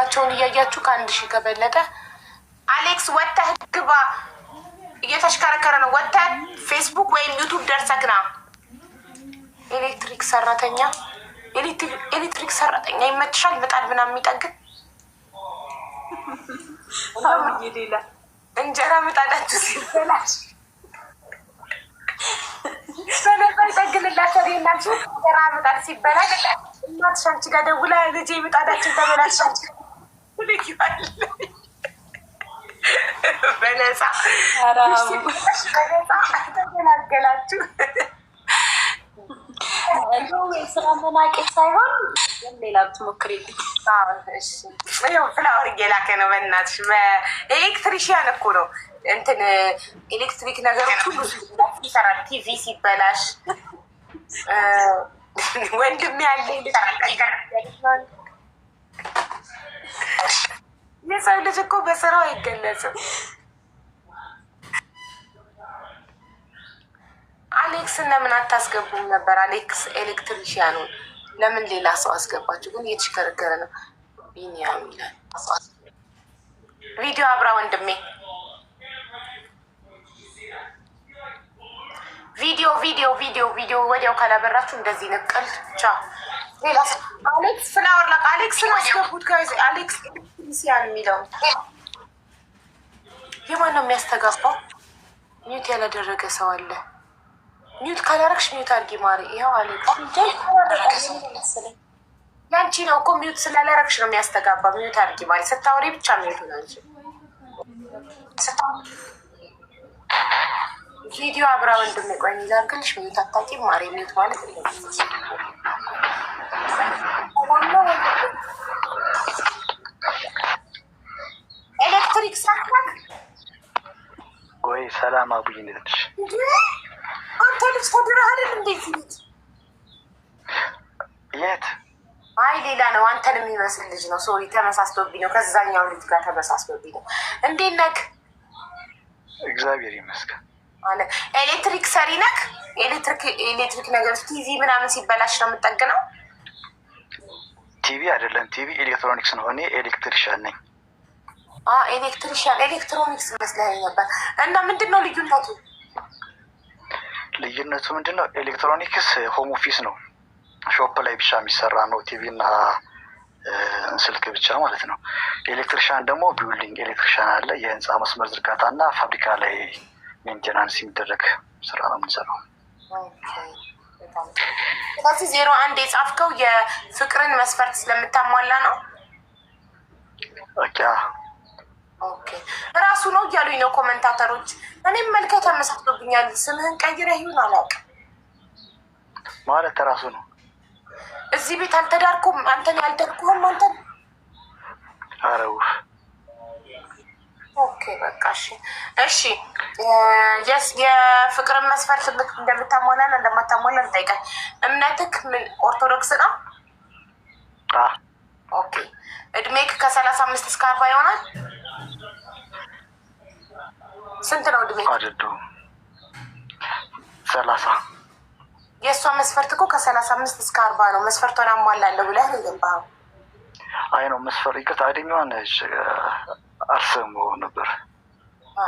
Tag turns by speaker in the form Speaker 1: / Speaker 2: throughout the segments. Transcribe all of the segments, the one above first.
Speaker 1: ፎሎዋቸውን እያያችሁ ከ1000 ከበለጠ አሌክስ ወጥተህ ግባ። እየተሽከረከረ ነው። ወጥተህ ፌስቡክ ወይም ዩቱብ ደርሰህ ና። ኤሌክትሪክ ሰራተኛ ይመችሻል? ምጣድ ምናምን የሚጠግን ሌላ እንጀራ ምጣዳችሁ ሲበላሽ በነፃ ይጠግንላቸው። ናችሁ እንጀራ ምጣድ ሲበላሽ እናትሽ አንቺ ጋር ደውላ ልጄ ምጣዳችን ተበላሻል በነፃ ተገላገላችሁ።
Speaker 2: ስራ መናቄ ሳይሆን ሌላ ብትሞክሪልኝ።
Speaker 1: ፍላወር እየላከ ነው። በእናትሽ በኤሌክትሪሽያን እኮ ነው እንትን ኤሌክትሪክ ነገሮች ሁሉ ይሰራል። ቲቪ ሲበላሽ ወንድም ያለ የሰው ልጅ እኮ በስራው አይገለጽም። አሌክስ ለምን አታስገቡም ነበር? አሌክስ ኤሌክትሪሽያኑን ለምን ሌላ ሰው አስገባችሁ? ግን እየተሽከረከረ ነው። ቢኒያም ይላል ቪዲዮ አብራ ወንድሜ ቪዲዮ ወዲያው ካላበራችሁ እንደዚህ ነቀል ብቻ። ሌላ አሌክስ ፍላወር ላክ አሌክስን አስገቡት። አሌክስ ኤሌክትሪሽያን የሚለው የማን ነው የሚያስተጋባው? ሚዩት ያላደረገ ሰው አለ። ሚዩት ካላረግሽ ሚዩት አድርጊ ማሪ። ይኸው አሌክስ ያንቺ ነው እኮ ሚዩት ስላላረግሽ ነው የሚያስተጋባ። ሚዩት አድርጊ ማሪ። ስታወሪ ብቻ ሚዩት ናንቺ። ቪዲዮ አብራ ወንድም ቆይ ላርግልሽ። ሚዩት አታውቂም ማሪ። ሚዩት ማለት ኤሌክትሪክ ሳክላክ
Speaker 3: ወይ ሰላም አቡዬ እንዴት ነሽ?
Speaker 1: አንተ ልጅ ተድረሃል እንዴት ልጅ
Speaker 3: የት?
Speaker 1: አይ ሌላ ነው። አንተን የሚመስል ልጅ ነው። ሶሪ ተመሳስቶብኝ ነው። ከዛኛው ልጅ ጋር ተመሳስቶብኝ ነው። እንዴት ነክ?
Speaker 3: እግዚአብሔር ይመስገን።
Speaker 1: አለ ኤሌክትሪክ ሰሪ ነክ? ኤሌክትሪክ ነገር ቲቪ ምናምን ሲበላሽ ነው የምጠግነው?
Speaker 3: ቲቪ አይደለም፣ ቲቪ ኤሌክትሮኒክስ ነው። እኔ ኤሌክትሪሻን ነኝ።
Speaker 1: ኤሌክትሪሻን ኤሌክትሮኒክስ መስለኝ ነበር። እና ምንድን ነው ልዩነቱ?
Speaker 3: ልዩነቱ ምንድን ነው? ኤሌክትሮኒክስ ሆም ኦፊስ ነው፣ ሾፕ ላይ ብቻ የሚሰራ ነው። ቲቪ እና ስልክ ብቻ ማለት ነው። ኤሌክትሪሻን ደግሞ ቢውልዲንግ ኤሌክትሪሻን አለ፣ የህንፃ መስመር ዝርጋታ እና ፋብሪካ ላይ ሜንቴናንስ የሚደረግ ስራ ነው የምንሰራው።
Speaker 1: ስለዚህ 01 የጻፍከው የፍቅርን መስፈርት ስለምታሟላ ነው? ኦኬ ራሱ ነው እያሉኝ ነው ኮመንታተሮች። እኔም መልከ ተመሳስሎብኛል። ስምህን ቀይረህ ይሁን አላውቅም።
Speaker 3: ማለት ራሱ ነው።
Speaker 1: እዚህ ቤት አልተዳርኩም። አንተን ያልደርኩህም አንተን።
Speaker 3: አረው
Speaker 1: ኦኬ በቃ እሺ። የፍቅርን መስፈርት እንደምታሟላ ነው እንደማታሟላ ልጠይቀህ። እምነትክ ምን ኦርቶዶክስ ነው? ኦኬ እድሜክ ከ35 እስከ 40 ይሆናል? ስንት ነው እድሜ?
Speaker 3: 30።
Speaker 1: የእሷ መስፈርት እኮ ከ35 እስከ 40 ነው። መስፈርቷን አሟላለሁ ብለህ ነው የገባኸው?
Speaker 3: አይ ነው መስፈርት ይቅርታ፣ እድሜዋን አልሰማሁም ነበር።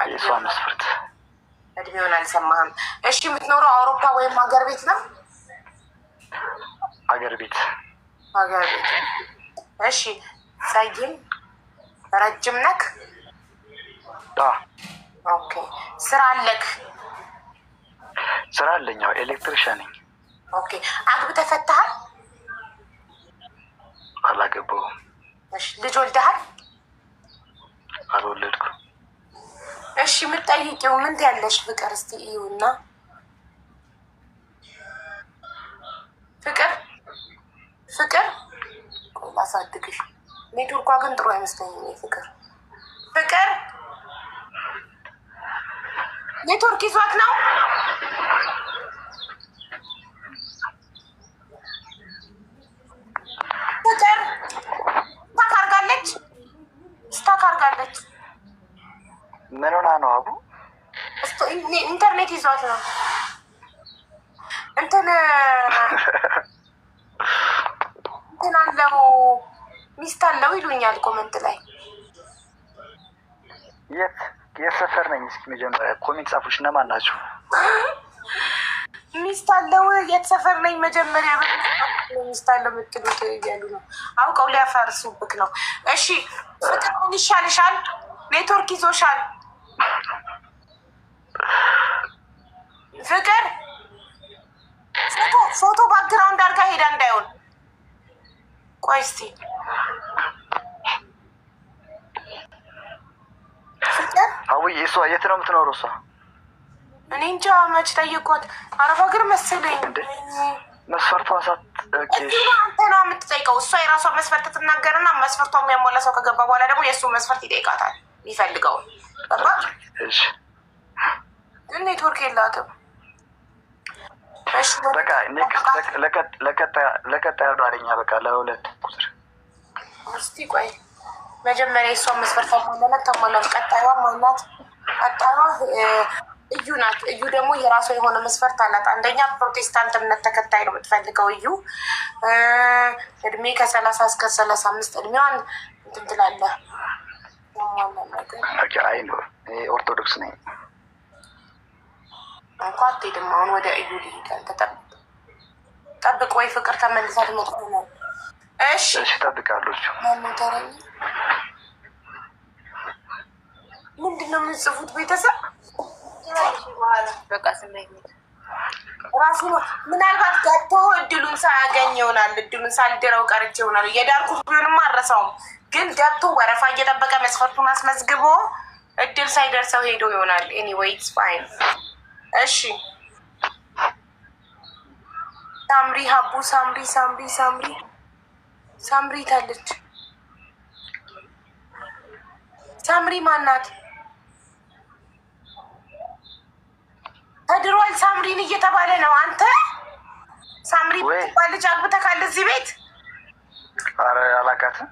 Speaker 3: የእሷ መስፈርት
Speaker 1: እድሜውን አልሰማህም? እሺ የምትኖረው አውሮፓ ወይም ሀገር ቤት ነው?
Speaker 3: ሀገር ቤት።
Speaker 1: እሺ ጸይም ረጅም ነክ? ኦኬ ስራ አለክ?
Speaker 3: ስራ አለኝ። ኤሌክትሪሻን ነኝ።
Speaker 1: ኦኬ አግብተህ ፈትሃል?
Speaker 3: አላገባሁም።
Speaker 1: እሺ ልጅ ወልደሃል?
Speaker 3: አልወለድኩም።
Speaker 1: እሺ የምትጠይቂው ምን ትያለሽ? ፍቅር እስቲ እዩና ፍቅር ላሳድግሽ። ኔትወርኳ ግን ጥሩ አይመስለኝም። ፍቅር ኔትወርክ ይዟት ነው። ፍቅር ስታክ አርጋለች።
Speaker 3: ምን ሆና ነው አቡ?
Speaker 1: ኢንተርኔት ይዟት ነው። እንትን አለው ሚስት አለው ይሉኛል ኮመንት ላይ።
Speaker 3: የት ሰፈር ነኝ? እስኪ መጀመሪያ ኮሜንት ጻፉች። እነማን ናቸው?
Speaker 1: ሚስት አለው የት ሰፈር ነኝ? መጀመሪያ ሚስት አለው የምትሉት እያሉ ነው። አውቀው ሊያፈርሱብክ ነው። እሺ ፍቅር ምን ይሻልሻል? ኔትወርክ ይዞሻል? ፍቅር ፎቶ ባክግራውንድ አድርጋ ሄዳ እንዳይሆን። ቆይ እስቲ ፍቅር
Speaker 3: አውይ፣ እሷ የት ነው የምትኖረው? እሷ
Speaker 1: እኔ እንጃ፣ መች ጠየኳት። አረብ ሀገር መሰለኝ።
Speaker 3: መስፈርቷን
Speaker 1: አንተ ነው የምትጠይቀው። እሷ የራሷ መስፈርት ትናገርና መስፈርቷ የሚያሟላ ሰው ከገባ በኋላ ደግሞ የእሱ መስፈርት ይጠይቃታል የሚፈልገውን። ግን ኔትወርክ የላትም።
Speaker 3: በቃ ለቀጣይ አዳረኛ በቃ ለሁለት ቁጥር
Speaker 1: እስቲ ቆይ መጀመሪያ የእሷን መስፈርት ማሟላት ተሟላት። ቀጣይዋ ማናት? ቀጣይዋ እዩ ናት። እዩ ደግሞ የራሷ የሆነ መስፈርት አላት። አንደኛ ፕሮቴስታንት እምነት ተከታይ ነው የምትፈልገው እዩ። እድሜ ከ30 እስከ 35 እድሜዋን እንትን ትላለህ።
Speaker 3: አይ ነው ኦርቶዶክስ ነኝ
Speaker 1: እንኳ አትሄድም። አሁን ወደ እዩ ሊሄዳል። ጠብቅ ወይ ፍቅር ተመልሳ ትመጣ ነው። እሺ
Speaker 3: እጠብቃለሁ።
Speaker 1: ማሞተረኝ ምንድን ነው የምንጽፉት? ቤተሰብ
Speaker 2: በቃ ስሜት
Speaker 1: ራሱ ምናልባት ገብቶ እድሉን ሳያገኝ ይሆናል። እድሉን ሳልድረው ቀርቼ ይሆናል። የዳርኩት ቢሆንም አልረሳውም። ግን ገብቶ ወረፋ እየጠበቀ መስፈርቱን አስመዝግቦ እድል ሳይደርሰው ሄዶ ይሆናል። ኤኒዌይ ኢትስ ፋይን። እሺ ሳምሪ ሀቡ ሳምሪ ታለች። ሳምሪ ማናት? ተድሯል። ሳምሪን እየተባለ ነው። አንተ ሳምሪ ባል ልጅ አግብተካል እዚህ ቤት?
Speaker 3: ኧረ አላውቃትም።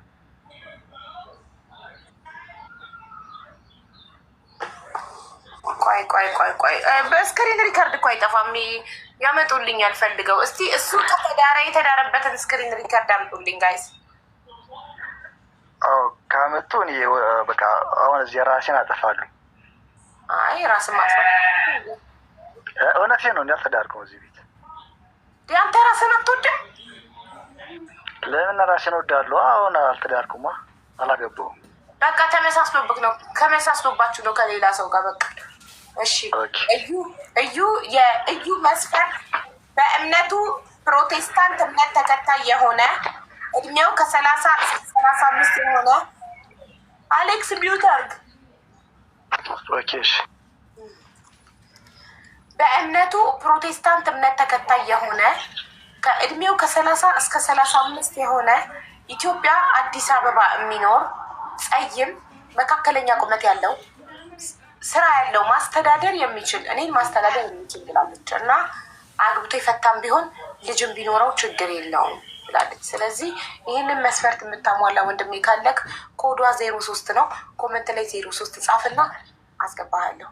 Speaker 1: ቆይ በስክሪን ሪከርድ እኮ አይጠፋም። ያመጡልኛል ፈልገው። እስቲ እሱ የተዳረበትን ስክሪን ሪከርድ አምጡልኝ ጋይስ።
Speaker 3: ካመጡ በቃ አሁን እዚህ ራሴን አጠፋለሁ።
Speaker 1: አይ ራስን ማጥፋት
Speaker 3: እውነቴን ነው። እንዳልተዳርኩም እዚህ ቤት
Speaker 1: አንተ ራስን አትወድም?
Speaker 3: ለምን ራሴን ወዳለሁ? አሁን አልተዳርኩማ፣ አላገባሁም።
Speaker 1: በቃ ተመሳስሎብክ ነው። ከመሳስሎባችሁ ነው ከሌላ ሰው ጋር በቃ። እሺ የእዩ መስፈርት በእምነቱ ፕሮቴስታንት እምነት ተከታይ የሆነ እድሜው ከ30 እስከ 35 የሆነ አሌክስ ቢውተርግ በእምነቱ ፕሮቴስታንት እምነት ተከታይ የሆነ ከእድሜው ከ30 እስከ 35 የሆነ ኢትዮጵያ አዲስ አበባ የሚኖር ጸይም መካከለኛ ቁመት ያለው ስራ ያለው ማስተዳደር የሚችል እኔን ማስተዳደር የሚችል ብላለች። እና አግብቶ የፈታም ቢሆን ልጅም ቢኖረው ችግር የለውም ብላለች። ስለዚህ ይህንን መስፈርት የምታሟላ ወንድሜ ካለክ ኮዷ 03 ነው። ኮመንት ላይ 03 ጻፍና አስገባሃለሁ።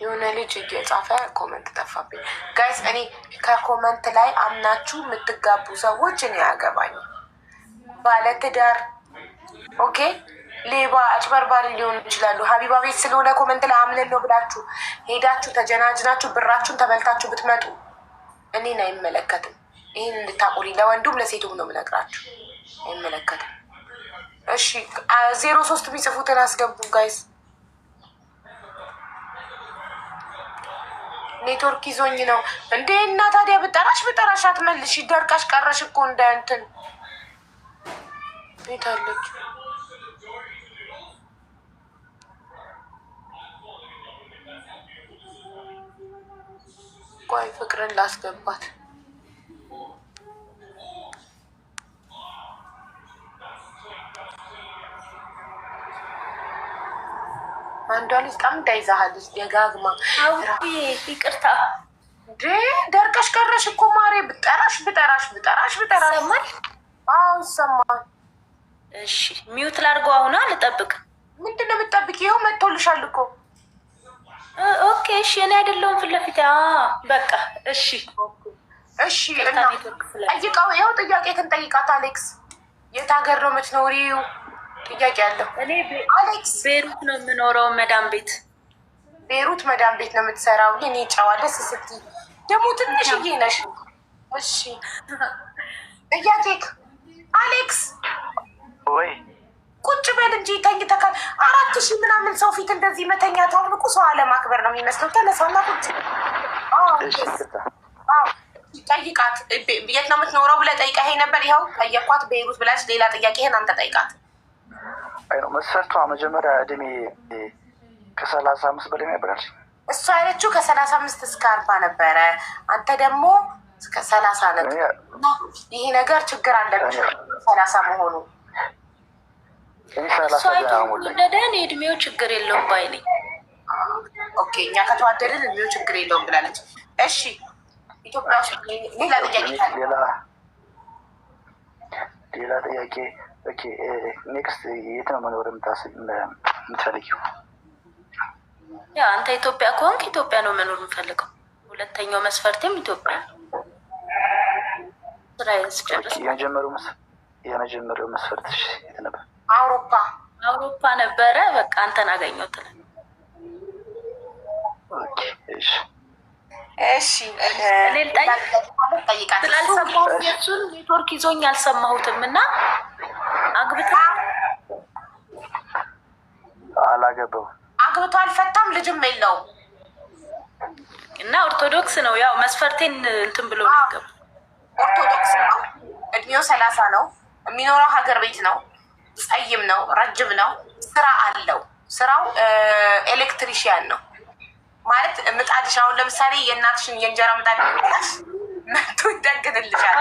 Speaker 1: የሆነ ልጅ እየጻፈ ኮመንት ጠፋብኝ ጋይስ። እኔ ከኮመንት ላይ አምናችሁ የምትጋቡ ሰዎች እኔ ያገባኝ ባለትዳር ኦኬ፣ ሌባ አጭበርባሪ ሊሆኑ ይችላሉ። ሀቢባ ቤት ስለሆነ ኮመንት ላይ አምነን ነው ብላችሁ ሄዳችሁ ተጀናጅናችሁ ብራችሁን ተበልታችሁ ብትመጡ እኔን አይመለከትም። ይህን እንድታቆሪ ለወንዱም ለሴቱም ነው የምነግራችሁ። አይመለከትም። እሺ 03 የሚጽፉትን አስገቡ ጋይስ። ኔትወርክ ይዞኝ ነው እንዴ? እና ታዲያ ብጠራሽ አትመልሽ። ደርቃሽ ቀረሽ እኮ እንደ እንትን ቤት አለች። ቆይ ፍቅርን ላስገባት። አንዷ ልጅ በጣም እንዳይዛሃልች ደጋግማ
Speaker 2: ይቅርታ
Speaker 1: ደርቀሽ ቀረሽ እኮ ማሬ። ብጠራሽ
Speaker 2: ይሰማል?
Speaker 1: አዎ ይሰማል።
Speaker 2: እሺ ሚዩት ላድርገው። አሁን ልጠብቅ።
Speaker 1: ምንድን ነው የምትጠብቂው? ይኸው መጥቶልሻል እኮ።
Speaker 2: ኦኬ እሺ፣ እኔ አይደለሁም ፊት ለፊት። በቃ እሺ
Speaker 1: እሺ። ጠይቀው። ይኸው ጥያቄ ክንጠይቃት አሌክስ። የት ሀገር ነው የምትኖሪው? ጥያቄ አለው።
Speaker 2: እኔ
Speaker 1: አሌክስ
Speaker 2: ቤሩት ነው የምኖረው፣ መዳም ቤት።
Speaker 1: ቤሩት መዳም ቤት ነው የምትሰራው። እኔ ጨዋ ደስ ስትይ ደግሞ ትንሽዬ ነሽ። እሺ ጥያቄ አሌክስ።
Speaker 3: ወይ
Speaker 1: ቁጭ በል እንጂ ተኝተካል። 4000 ምናምን ሰው ፊት እንደዚህ መተኛት አሁን እኮ ሰው አለማክበር ነው የሚመስለው። ተነሳና ቁጭ። ጠይቃት። የት ነው የምትኖረው ብለህ ጠይቀኸኝ ነበር። ይኸው ጠየኳት ቤይሩት ብላች። ሌላ ጥያቄህን አንተ ጠይቃት።
Speaker 3: መስፈርቷ መጀመሪያ እድሜ ከ35 በላይ ነበር።
Speaker 1: እሷ ያለችው ከ35 እስከ 40 ነበረ። አንተ ደግሞ እስከ 30 ነበር። ይሄ ነገር ችግር አለብሽ 30 መሆኑ።
Speaker 2: እሷ የተወደደን የእድሜው ችግር የለውም ባይ ነኝ።
Speaker 1: ኦኬ እኛ ከተዋደድን እድሜው ችግር የለውም ብላለች። እሺ ኢትዮጵያ ውስጥ ሌላ ጥያቄ
Speaker 3: ሌላ ጥያቄ። ኦኬ ኔክስት የት ነው መኖር የምትፈልጊው?
Speaker 2: ያ አንተ ኢትዮጵያ ከሆንክ ኢትዮጵያ ነው መኖር የምፈልገው። ሁለተኛው መስፈርትም ኢትዮጵያ ነው። ስራዬን ስጨርስ
Speaker 3: የመጀመሪያው መስፈርትሽ የት ነበር?
Speaker 1: አውሮፓ
Speaker 2: ነበረ። በቃ አንተን አገኘሁት።
Speaker 3: ኦኬ እሺ
Speaker 1: እሺ።
Speaker 2: ስላልሰማሁት የእሱን ኔትወርክ ይዞኝ አልሰማሁትም እና
Speaker 3: አላገባሁም።
Speaker 1: አግብቶ አልፈታም፣ ልጅም የለውም
Speaker 2: እና ኦርቶዶክስ ነው። ያው መስፈርቴን እንትን ብሎ ነው የገባው።
Speaker 1: ኦርቶዶክስ ነው። እድሜው 30 ነው። የሚኖረው ሀገር ቤት ነው። ጸይም ነው። ረጅም ነው። ስራ አለው። ስራው ኤሌክትሪሽያን ነው ማለት ምጣድሽ። አሁን ለምሳሌ የእናትሽን የእንጀራ ምጣድ መቶ ይጠግንልሻል።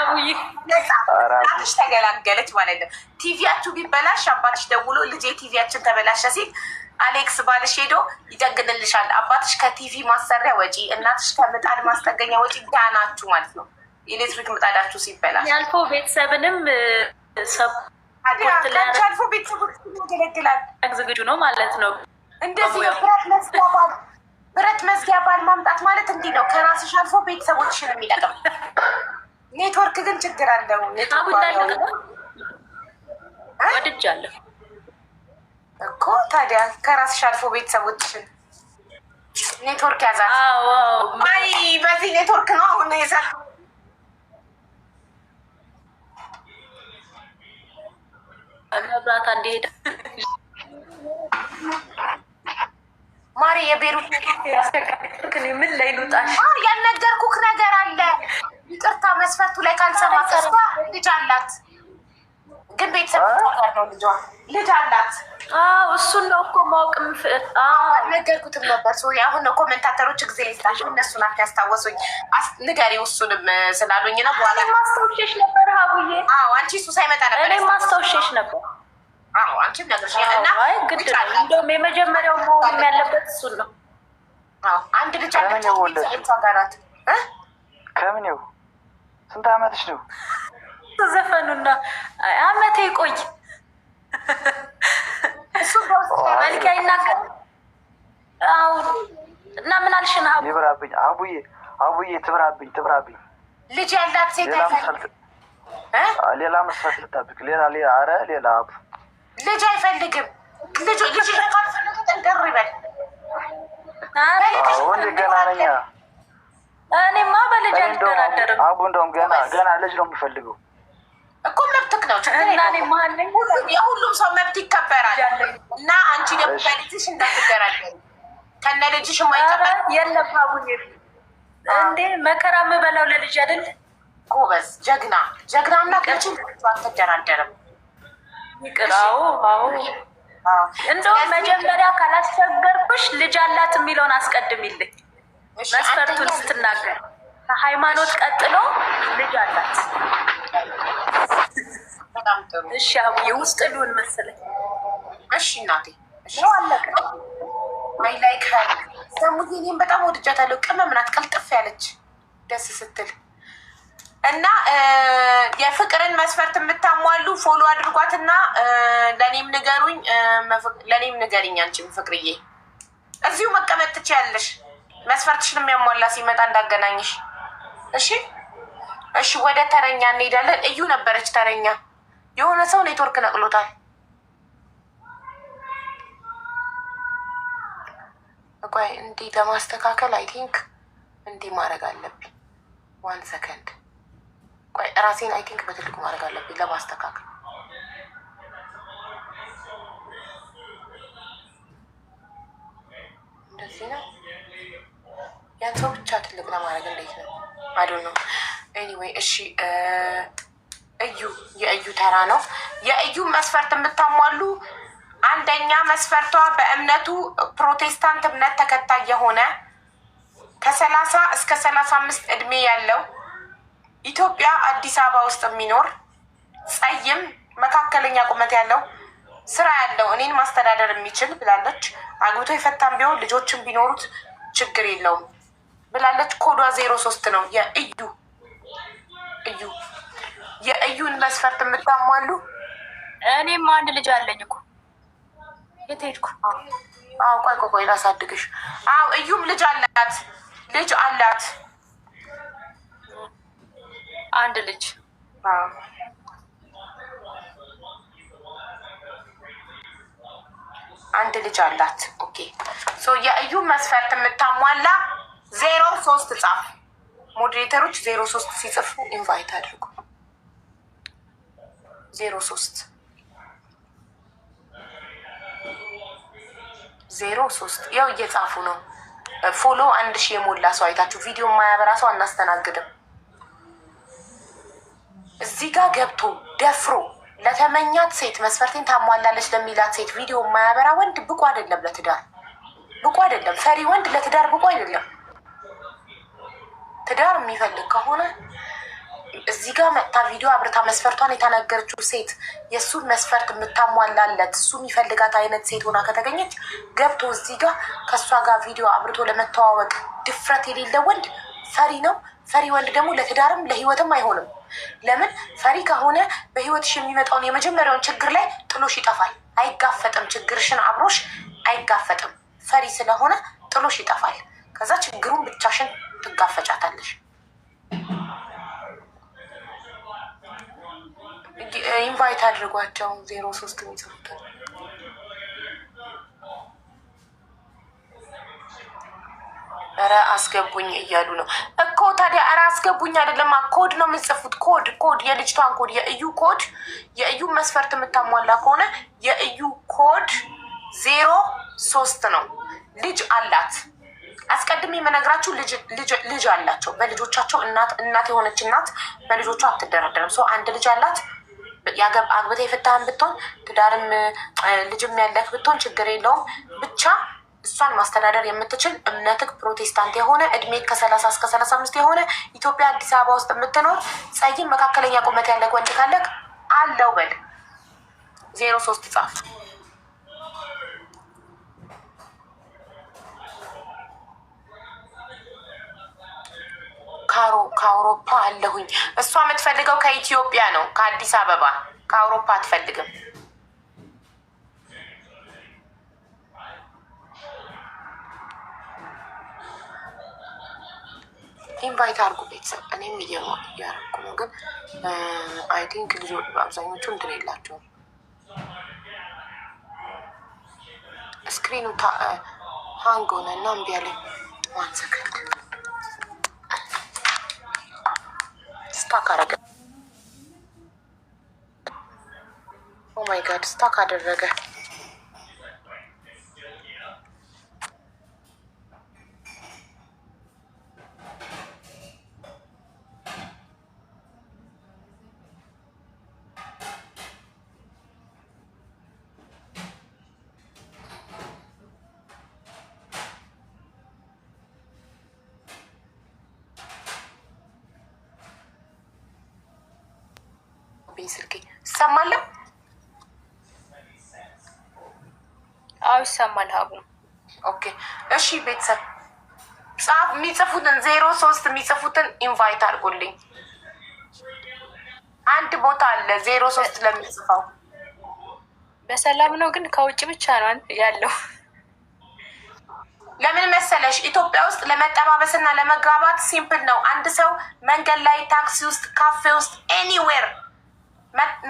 Speaker 1: እናትሽ ተገላገለች ማለት ነው። ቲቪያችሁ ቢበላሽ አባትሽ ደውሎ ልጄ ቲቪያችን ተበላሸ ሲል አሌክስ ባልሽ ሄዶ ይጠግንልሻል። አባትሽ ከቲቪ ማሰሪያ ወጪ፣ እናትሽ ከምጣድ ማስጠገኛ ወጪ ዳናችሁ ማለት ነው። ኤሌክትሪክ ምጣዳችሁ ሲበላሽ
Speaker 2: ያልፎ ቤተሰብንም
Speaker 1: አልፎ ቤተሰቦች ያገለግላል።
Speaker 2: ዝግጁ ነው ማለት ነው።
Speaker 1: እንደዚህ ብረት መዝጊያ ባል ማምጣት ማለት እንዲህ ነው። ከራስሽ አልፎ ቤተሰቦችሽን የሚጠቅም። ኔትወርክ ግን ችግር አለው።
Speaker 2: ወድጃለሁ
Speaker 1: እኮ ታዲያ ከራስሽ አልፎ ቤተሰቦችሽን ኔትወርክ ያዛት። አይ በዚህ ኔትወርክ ነው አሁን የዛ
Speaker 2: መብራት እንደሄደ
Speaker 1: ማሪ የቤሩት
Speaker 2: ምን ላይ ልውጣሽ?
Speaker 1: ያልነገርኩህ ነገር አለ። ይቅርታ መስፈርቱ ላይ ካልሰማ ተስፋ ልጅ አላት፣ ግን ቤተሰብ ጋር ነው ልጅ አላት።
Speaker 2: እሱን ነው እኮ ማወቅ
Speaker 1: አልነገርኩትም ነበር። አሁን ነው ኮሜንታተሮች ጊዜ ሊስጣቸው እነሱ ናት ያስታወሱኝ። ንገሪው እሱንም ስላሉኝ ነው። በኋላ
Speaker 2: ማስታወሻሽ ነበር ሀቡዬ።
Speaker 1: አንቺ እሱ ሳይመጣ ነበር
Speaker 2: ማስታወሻሽ ነበር።
Speaker 1: አንቺም ነገርሽ እና
Speaker 2: ግድ ነው። እንደውም የመጀመሪያው መሆን ያለበት እሱን ነው።
Speaker 1: አንድ ልጅ አለች ጋር ናት።
Speaker 3: ከምኔው ስንት አመትሽ ነው?
Speaker 2: ዘፈኑና አመቴ ቆይ እሱ መልክ አይናገር። እና ምን አልሽን?
Speaker 3: ይብራብኝ አቡዬ ትብራብኝ።
Speaker 1: ልጅ ያላት ሴት
Speaker 3: ሌላ መስፈርት ልታብቅ ሌላ አቡ
Speaker 1: ልጅ አይፈልግም። ልጅ ካልፈለገ ጠንቀር ይበል።
Speaker 3: ወንድ ገና ነኝ።
Speaker 2: እኔማ በልጅ አልደራደርም።
Speaker 3: አቡ እንደውም ገና ልጅ ነው የሚፈልገው
Speaker 1: እኮ። መብትክ ነው የሁሉም ሰው መብት ይከበራል። እና አንቺ ደግሞ በልጅሽ እንዳትደራደሪ ከነ ልጅሽ የማይቀበል
Speaker 2: የለም። አቡዬ እንዴ መከራ የምበላው ለልጅ አይደል?
Speaker 1: ጎበዝ ጀግና እና ልጅ አትደራደርም።
Speaker 2: ይቅራው። እንደውም መጀመሪያ ካላስቸገርኩሽ ልጅ አላት የሚለውን አስቀድሚልኝ መስፈርቱን ስትናገር። ከሃይማኖት ቀጥሎ ልጅ አላት።
Speaker 1: በጣም ጥሩ።
Speaker 2: እሺ አቡዬ ውስጥ ልሁን መሰለኝ።
Speaker 1: እሺ እናቴ
Speaker 2: አለቀ።
Speaker 1: አይ ላይክ ሀር ሰሙዬ። እኔም በጣም ወድጃታለሁ። ቅመም ናት፣ ቅልጥፍ ያለች ደስ ስትል። እና የፍቅርን መስፈርት የምታሟሉ ፎሎ አድርጓትና ለኔም ንገሩኝ፣ ለኔም ንገሪኝ። አንቺም ፍቅርዬ እዚሁ መቀመጥ ትችያለሽ። መስፈርትሽን የሚያሟላ ሲመጣ እንዳገናኝሽ። እሺ እሺ። ወደ ተረኛ እንሄዳለን። እዩ ነበረች ተረኛ። የሆነ ሰው ኔትወርክ ነቅሎታል። ቆይ እንዲህ ለማስተካከል አይ ቲንክ እንዲህ ማድረግ አለብኝ። 1 ሰከንድ ቆይ ራሴን አይ ቲንክ በትልቁ ማድረግ አለብኝ ለማስተካከል። እንደዚህ ነው። ያን ሰው ብቻ ትልቅ ለማድረግ እንዴት ነው? አይ ዶንት ኖ። ኤኒዌይ እሺ፣ እዩ የእዩ ተራ ነው። የእዩ መስፈርት የምታሟሉ አንደኛ መስፈርቷ በእምነቱ ፕሮቴስታንት እምነት ተከታይ የሆነ ከ30 እስከ 35 እድሜ ያለው ኢትዮጵያ አዲስ አበባ ውስጥ የሚኖር ጸይም መካከለኛ ቁመት ያለው ስራ ያለው እኔን ማስተዳደር የሚችል ብላለች። አግብቶ የፈታም ቢሆን ልጆችን ቢኖሩት ችግር የለውም ብላለች። ኮዷ 03 ነው። የእዩን መስፈርት የምታሟሉ
Speaker 2: እኔም አንድ ልጅ አለኝ እኮ የት ሄድኩ?
Speaker 1: አዎ ቆይ ላሳድግሽ። አዎ እዩም ልጅ አላት
Speaker 2: አንድ ልጅ።
Speaker 1: አንድ ልጅ አላት። ኦኬ ሶ የእዩ መስፈርት የምታሟላ 03 ጻፍ። ሞዴሬተሮች 03 ሲጽፉ ኢንቫይት አድርጉ። 03 ያው እየጻፉ ነው። ፎሎ 1000 የሞላ ሰው አይታችሁ ቪዲዮ የማያበራ ሰው አናስተናግድም። እዚህ ጋር ገብቶ ደፍሮ ለተመኛት ሴት መስፈርቴን ታሟላለች ለሚላት ሴት ቪዲዮ የማያበራ ወንድ ብቁ አይደለም፣ ለትዳር ብቁ አይደለም። ፈሪ ወንድ ለትዳር ብቁ አይደለም። ትዳር የሚፈልግ ከሆነ እዚህ ጋር መጥታ ቪዲዮ አብርታ መስፈርቷን የተናገረችው ሴት የእሱን መስፈርት የምታሟላለት እሱ የሚፈልጋት አይነት ሴት ሆና ከተገኘች ገብቶ እዚህ ጋር ከእሷ ጋር ቪዲዮ አብርቶ ለመተዋወቅ ድፍረት የሌለ ወንድ ፈሪ ነው። ፈሪ ወንድ ደግሞ ለትዳርም ለህይወትም አይሆንም። ለምን? ፈሪ ከሆነ በህይወትሽ የሚመጣውን የመጀመሪያውን ችግር ላይ ጥሎሽ ይጠፋል። አይጋፈጥም፣ ችግርሽን አብሮሽ አይጋፈጥም። ፈሪ ስለሆነ ጥሎሽ ይጠፋል። ከዛ ችግሩን ብቻሽን ትጋፈጫታለሽ። ኢንቫይት አድርጓቸው 03 የሚጽፉትን ኧረ አስገቡኝ እያሉ ነው እኮ። ታዲያ ኧረ አስገቡኝ አይደለም፣ ኮድ ነው የምጽፉት። ኮድ የልጅቷን ኮድ የእዩ ኮድ የእዩ መስፈርት የምታሟላ ከሆነ የእዩ ኮድ 03 ነው። ልጅ አላት። አስቀድሜ የምነግራችሁ ልጅ አላቸው። በልጆቻቸው እናት የሆነች እናት በልጆቿ አትደረደርም። ሰው አንድ ልጅ አላት። አግብታ የፈታህን ብትሆን ትዳርም ልጅም ያለህ ብትሆን ችግር የለውም። ብቻ እሷን ማስተዳደር የምትችል እምነትክ ፕሮቴስታንት የሆነ እድሜ ከ30 እስከ 35 የሆነ ኢትዮጵያ አዲስ አበባ ውስጥ የምትኖር ጸይም መካከለኛ ቁመት ያለህ ወንድ ካለክ አለው በል 03 ጻፍ። ከአውሮፓ አለሁኝ። እሷ የምትፈልገው ከኢትዮጵያ ነው፣ ከአዲስ አበባ። ከአውሮፓ አትፈልግም። ኢንቫይት አድርጉ ቤተሰብ። እኔም እያደረኩ ነው፣ ግን አይ ቲንክ ልጆች አብዛኞቹ እንትን የላቸውም። ስክሪኑ ሃንግ ሆነ እና እምቢ አለኝ። 1 ሰከንድ ስታክ አደረገ። ኦ ማይ ጋድ ስታክ አደረገ። ስልኬ ይሰማል?
Speaker 2: አዎ ይሰማል። ሀቡ
Speaker 1: ኦኬ እሺ ቤተሰብ ጻፍ። የሚጽፉትን 03 የሚጽፉትን ኢንቫይት አድርጉልኝ። አንድ ቦታ አለ 03 ለሚጽፈው
Speaker 2: በሰላም ነው ግን ከውጭ ብቻ ነው ያለው።
Speaker 1: ለምን መሰለሽ ኢትዮጵያ ውስጥ ለመጠባበስና ለመግባባት ሲምፕል ነው። አንድ ሰው መንገድ ላይ፣ ታክሲ ውስጥ፣ ካፌ ውስጥ ኤኒዌር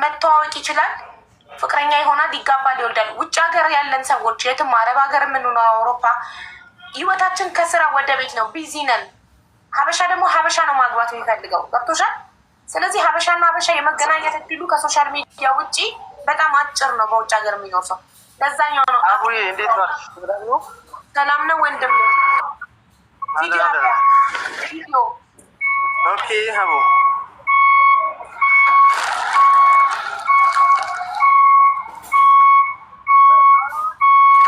Speaker 1: መተዋወቅ ይችላል። ፍቅረኛ ይሆናል፣ ይጋባል፣ ይወልዳል። ውጭ ሀገር ያለን ሰዎች የትም አረብ ሀገር የምንሆነው አውሮፓ ህይወታችን ከስራ ወደ ቤት ነው፣ ቢዚ ነን። ሀበሻ ደግሞ ሀበሻ ነው ማግባት የሚፈልገው ገብቶሻል። ስለዚህ ሀበሻና ሀበሻ የመገናኘት እድሉ ከሶሻል ሚዲያ ውጭ በጣም አጭር ነው በውጭ ሀገር የሚኖር ሰው። ለዛኛው ነው
Speaker 4: አቡዬ እንዴት ነው?
Speaker 1: ሰላም ነው ወንድም። ቪዲዮ
Speaker 4: ኦኬ ሀቡ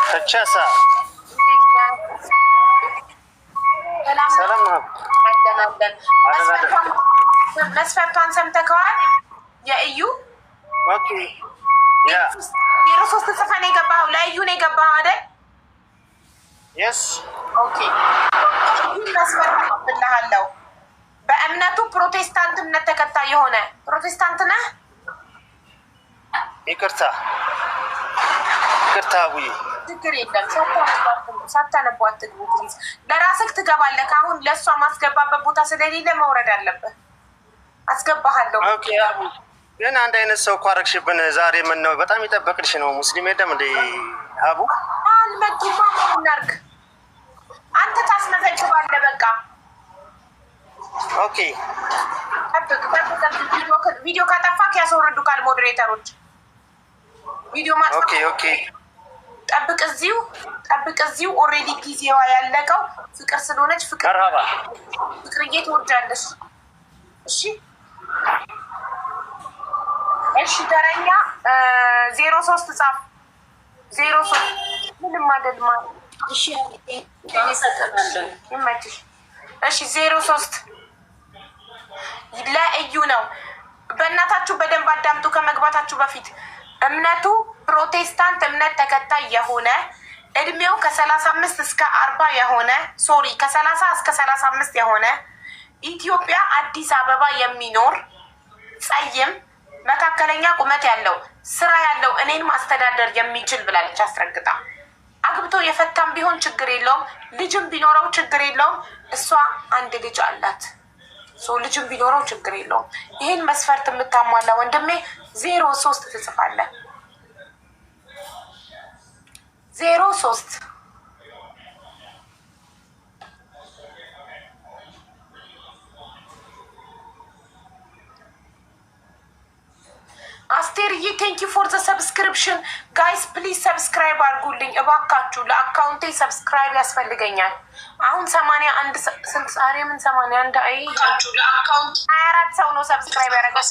Speaker 4: ተቻሳ ሰላም ነው።
Speaker 1: መስፈርቷን ሰምተከዋል? የእዩ
Speaker 4: ኦኬ ያ
Speaker 1: 03 ጽፈን የገባኸው ለእዩ ነው የገባኸው አይደል?
Speaker 4: የስ
Speaker 1: ኦኬ። መስፈርት በእምነቱ ፕሮቴስታንት እምነት ተከታይ የሆነ ፕሮቴስታንት ነህ?
Speaker 4: ይቅርታ አቡዬ
Speaker 1: ችግር የለም። ሳታነቧት ትግቡ ፕሊዝ። ለራስህ ትገባለህ። አሁን ለእሷ ማስገባበት ቦታ ስለሌለ መውረድ አለብህ። አስገባሃለሁ።
Speaker 4: ኦኬ አቡ ግን አንድ አይነት ሰው እኮ አደረግሽብን ዛሬ። ምን ነው በጣም የጠበቅልሽ ነው። ሙስሊም የለም እንደ አቡ
Speaker 1: አልመጡማ። እናርግ አንተ ታስመዘግባለህ። በቃ
Speaker 4: ኦኬ።
Speaker 1: ቪዲዮ ካጠፋክ ያስወርዱካል ሞዴሬተሮች። ቪዲዮ
Speaker 4: ኦኬ ኦኬ።
Speaker 1: ጠብቅ እዚሁ። ኦልሬዲ ጊዜዋ ያለቀው ፍቅር ስለሆነች ፍቅርዬ ትወርጃለሽ። እሺ ተረኛ 03 ጻፍ። 03 ምንም አይደልማ። እሺ ይመችሽ። እሺ 03 ለእዩ ነው። በእናታችሁ በደንብ አዳምጡ ከመግባታችሁ በፊት። እምነቱ ፕሮቴስታንት እምነት ተከታይ የሆነ እድሜው ከ35 እስከ 40 የሆነ ከ30 እስከ 35 የሆነ ኢትዮጵያ አዲስ አበባ የሚኖር ጸይም መካከለኛ ቁመት ያለው ስራ ያለው እኔን ማስተዳደር የሚችል ብላለች አስረግጣ። አግብቶ የፈታም ቢሆን ችግር የለውም፣ ልጅም ቢኖረው ችግር የለውም። እሷ አንድ ልጅ አላት። ልጅም ቢኖረው ችግር የለውም። ይህን መስፈርት የምታሟላ ወንድሜ 03 ትጽፋለህ። 03 አስቴርዬ ቴንኪ ፎር ዘ ሰብስክሪፕሽን ጋይስ ፕሊዝ ሰብስክራይብ አድርጉልኝ እባካችሁ። ለአካውንቴ ሰብስክራይብ ያስፈልገኛል። አሁን 81 ስንት ምን 81 አይ ለአካውንት 24 ሰው ነው ሰብስክራይብ ያደረገው።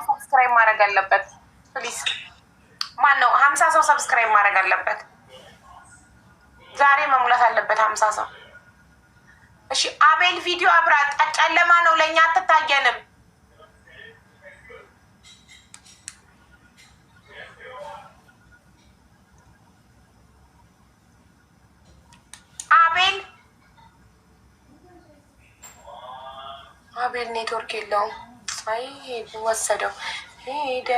Speaker 1: ሰብስክራይብ ማድረግ አለበት ፕሊዝ። ማን ነው 50 ሰው ሰብስክራይብ ማድረግ አለበት ዛሬ መሙላት አለበት 50 ሰው። እሺ አቤል ቪዲዮ አብራት ጨለማ ነው ለኛ አትታየንም። አቤል ኔትወርክ የለውም። አይ ወሰደው ሄደ።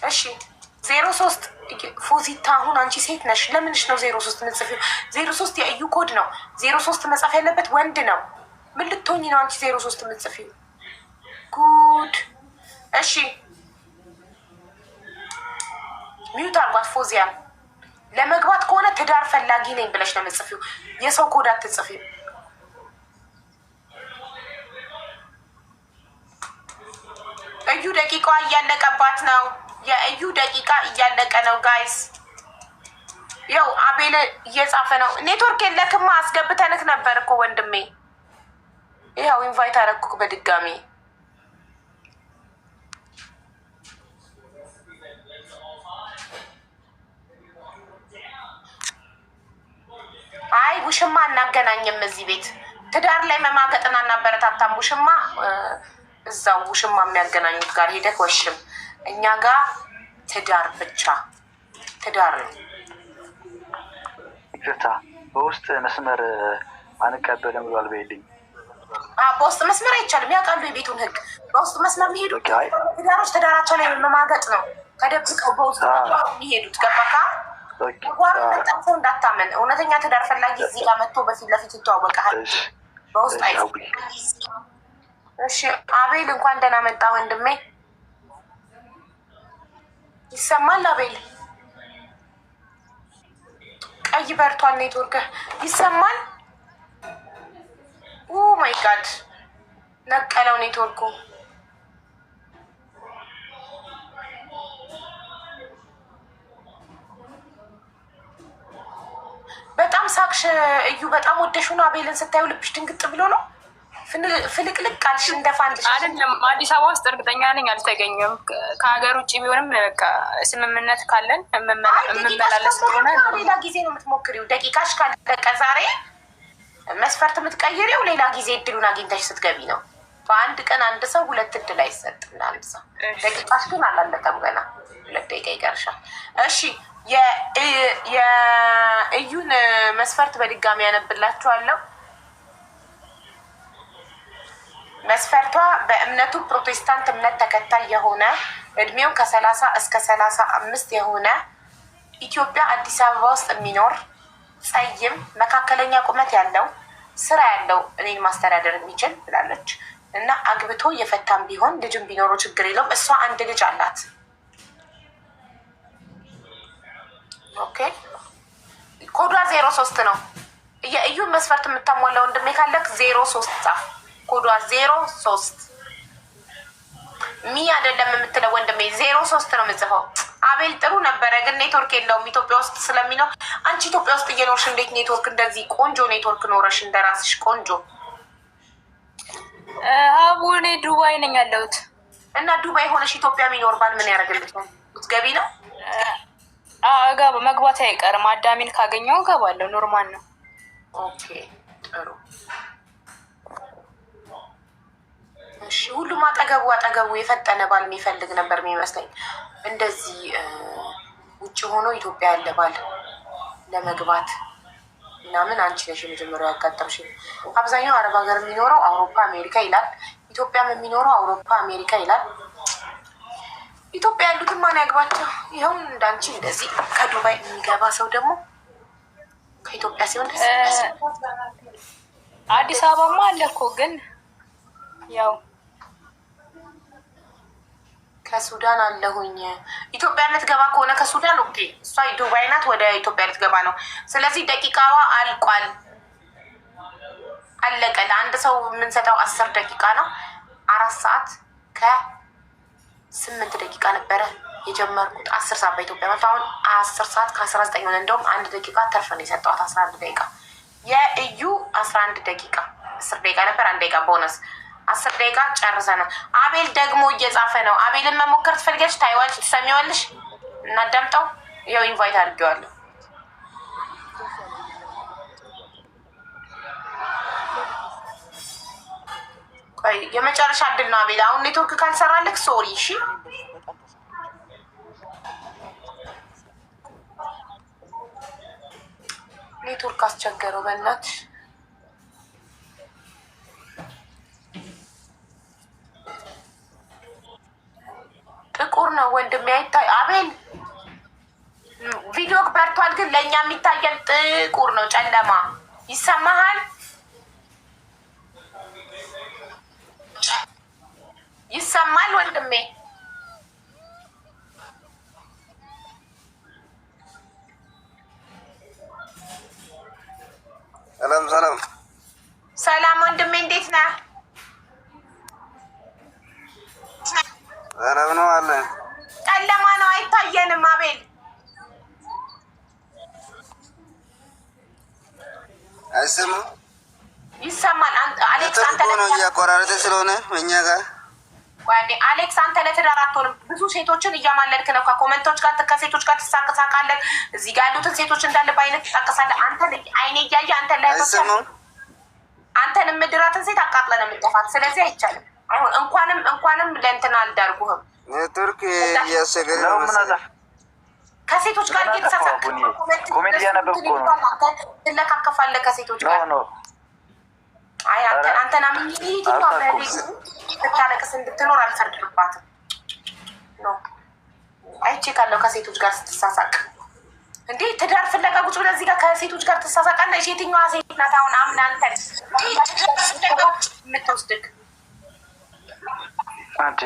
Speaker 1: እሺ 03 ፎዚታ አሁን አንቺ ሴት ነሽ፣ ለምንሽ ነው 03 ምጽፊው? 03 የእዩ ኮድ ነው። 03 መጻፍ ያለበት ወንድ ነው። ምን ልትሆኚ ነው አንቺ 03 ምጽፊው? ጉድ። እሺ ሚዩት አርጓት ፎዚያ። ለመግባት ከሆነ ትዳር ፈላጊ ነኝ ብለሽ ነው ምጽፊው። የሰው ኮድ አትጽፊው። እዩ ደቂቃዋ እያለቀባት ነው። የእዩ ደቂቃ እያለቀ ነው ጋይስ። ያው አቤል እየጻፈ ነው። ኔትወርክ የለክማ አስገብተንክ ነበር እኮ ወንድሜ። ይኸው ኢንቫይት አደረኩክ በድጋሚ። አይ ውሽማ እናገናኝም እዚህ ቤት። ትዳር ላይ መማገጥና እናበረታታም። ውሽማ እዛው ውሽማ የሚያገናኙት ጋር ሄደክ ወሽም። እኛ ጋር ትዳር ብቻ ትዳር ነው።
Speaker 3: ይቅርታ በውስጥ መስመር አንቀበልም ብሏል። በይልኝ
Speaker 1: በውስጥ መስመር አይቻልም። ያውቃሉ የቤቱን ህግ። በውስጥ መስመር የሚሄዱ ትዳሮች ትዳራቸው ላይ መማገጥ ነው። ተደብቀው በውስጥ የሚሄዱት ገባካ? ጓሮ በጣም ሰው እንዳታመን። እውነተኛ ትዳር ፈላጊ እዚህ ጋር መጥቶ በፊት ለፊት ይተዋወቃል። በውስጥ አይ እሺ። አቤል እንኳን ደህና መጣ ወንድሜ። ይሰማል አቤል? ቀይ በርቷል ኔትወርክ። ይሰማል? ኦ ማይ ጋድ ነቀለው ኔትወርኩ። በጣም ሳቅሽ እዩ። በጣም ወደሽ ነው አቤልን ስታዩ ልብሽ ድንግጥ ብሎ ነው ፍልቅልቅ አልሽ እንደፋንድሽ።
Speaker 5: አይደለም አዲስ አበባ ውስጥ እርግጠኛ ነኝ አልተገኘም። ከሀገር ውጭ ቢሆንም በቃ ስምምነት ካለን የምመላለስ ከሆነ
Speaker 1: ሌላ ጊዜ ነው የምትሞክሪው። ደቂቃሽ ካለቀ ዛሬ መስፈርት የምትቀይሪው ሌላ ጊዜ እድሉን አግኝተሽ ስትገቢ ነው። በአንድ ቀን አንድ ሰው 2 እድል አይሰጥም ለአንድ ሰው። ደቂቃሽ ግን አላለቀም ገና 2 ደቂቃ ይቀርሻል። እሺ የእዩን መስፈርት በድጋሚ ያነብላችኋለሁ። መስፈርቷ በእምነቱ ፕሮቴስታንት እምነት ተከታይ የሆነ እድሜው ከ30 እስከ 35 የሆነ ኢትዮጵያ አዲስ አበባ ውስጥ የሚኖር ጸይም መካከለኛ ቁመት ያለው ስራ ያለው እኔን ማስተዳደር የሚችል ብላለች። እና አግብቶ የፈታም ቢሆን ልጅም ቢኖረው ችግር የለውም። እሷ 1 ልጅ አላት። ኦኬ ኮዷ 03 ነው። የእዩን መስፈርት የምታሟላ ወንድሜ ካለክ 03 ጻፍ። ኮዷ 03 ሚ አይደለም የምትለው ወንድሜ 03 ነው የምጽፈው። አቤል ጥሩ ነበረ ግን ኔትወርክ የለውም ኢትዮጵያ ውስጥ ስለሚለው። አንቺ ኢትዮጵያ ውስጥ እየኖርሽ እንዴት ኔትወርክ እንደዚህ ቆንጆ ኔትወርክ ኖረሽ እንደራስሽ ቆንጆ?
Speaker 5: አቡ እኔ ዱባይ ነኝ ያለሁት።
Speaker 1: እና ዱባይ ሆነሽ ኢትዮጵያ የሚኖር ባል ምን ያደርግልሻል? ምትገቢ ነው?
Speaker 5: መግባት አይቀርም። አዳሚን ካገኘው እገባለሁ። ኖርማል ነው።
Speaker 1: ኦኬ ጥሩ እሺ። ሁሉም አጠገቡ የፈጠነ ባል የሚፈልግ ነበር የሚመስለኝ። እንደዚህ ውጭ ሆኖ ኢትዮጵያ ያለ ባል ለመግባት ምናምን አንቺ ነሽ የመጀመሪያው ያጋጠምሽ። አብዛኛው አረብ ሀገር የሚኖረው አውሮፓ አሜሪካ ይላል። ኢትዮጵያም የሚኖረው አውሮፓ አሜሪካ ይላል። ኢትዮጵያ ያሉትን ማን ያግባቸው? ይኸው እንዳንቺ እንደዚህ ከዱባይ የሚገባ ሰው ደግሞ ከኢትዮጵያ ሲሆን ደስ
Speaker 5: አዲስ አበባማ አለ እኮ ግን ያው
Speaker 1: ከሱዳን አለሁኝ። ኢትዮጵያ የምትገባ ከሆነ ከሱዳን ኦኬ። እሷ ዱባይ ናት፣ ወደ ኢትዮጵያ ልትገባ ነው። ስለዚህ ደቂቃዋ አልቋል፣ አለቀ። ለአንድ ሰው የምንሰጠው 10 ደቂቃ ነው። 4 ሰዓት ከ8 ደቂቃ ነበረ የጀመርኩት። 10 ሰዓት በኢትዮጵያ መጥቶ አሁን 10 ሰዓት ከ19 ሆነ። እንደውም 1 ደቂቃ ተርፈን የሰጠዋት 11 ደቂቃ። የእዩ 11 ደቂቃ 10 ደቂቃ ነበር፣ 1 ደቂቃ ቦነስ 10 ደቂቃ ጨርሰናል። አቤል ደግሞ እየጻፈ ነው። አቤልን መሞከር ትፈልጊያለሽ? ታይዋለሽ፣ ትሰሚዋለሽ። እናዳምጠው። ይኸው ኢንቫይት አድርጌዋለሁ። ቆይ የመጨረሻ እድል ነው አቤል። አሁን ኔትወርክ ካልሰራልክ ሶሪ። እሺ ኔትወርክ አስቸገረው በእናትሽ። ጥቁር ነው ወንድሜ አይታይ። አቤል ቪዲዮ በርቷል፣ ግን ለእኛ የሚታየን ጥቁር ነው፣ ጨለማ። ይሰማሃል? ይሰማል ወንድሜ?
Speaker 4: ሰላም ሰላም
Speaker 1: ሰላም ወንድሜ፣ እንዴት ነህ?
Speaker 4: ሰላም ነው አለ።
Speaker 1: ጨለማ ነው አይታየንም። አቤል
Speaker 4: አይሰማም?
Speaker 1: ይሰማል። አሌክስ አንተ
Speaker 4: ነው እያቆራረጠ ስለሆነ እኛ ጋር
Speaker 1: ወንዴ አሌክስ አንተ ለትዳር አትሆንም። ብዙ ሴቶችን እያማለድክ ነው። ከኮመንቶች ጋር ከሴቶች ጋር ትሳቅሳቃለህ። እዚህ ጋር ያሉትን ሴቶች እንዳለ በአይነት ትጠቅሳለህ። አንተ አይኔ እያየ አንተ ላይ አንተን የምድራትን ሴት አቃጥለ ነው የምጠፋት። ስለዚህ አይቻልም። አይሆን እንኳንም ለእንትና አልዳርጉህም።
Speaker 4: ኔትወርክ እያስቸገረ ነው መሰለኝ።
Speaker 1: ከሴቶች ጋር እየተሳሳቅ
Speaker 3: ኮሜንት እያነበብኩ ነው።
Speaker 1: ትለካከፋለህ ከሴቶች ጋር አይ አንተና ምን ይሄ ስታለቅስ እንድትኖር አልፈርድባትም ነው። አይቼ ካለው ከሴቶች ጋር ስትሳሳቅ እንዴ ትዳር ፍለጋ ቁጭ ብለህ እዚህ ጋር ከሴቶች ጋር ትሳሳቃለህ። የትኛዋ ሴት ናት አሁን አምና አንተን የምትወስድክ?
Speaker 3: አንዴ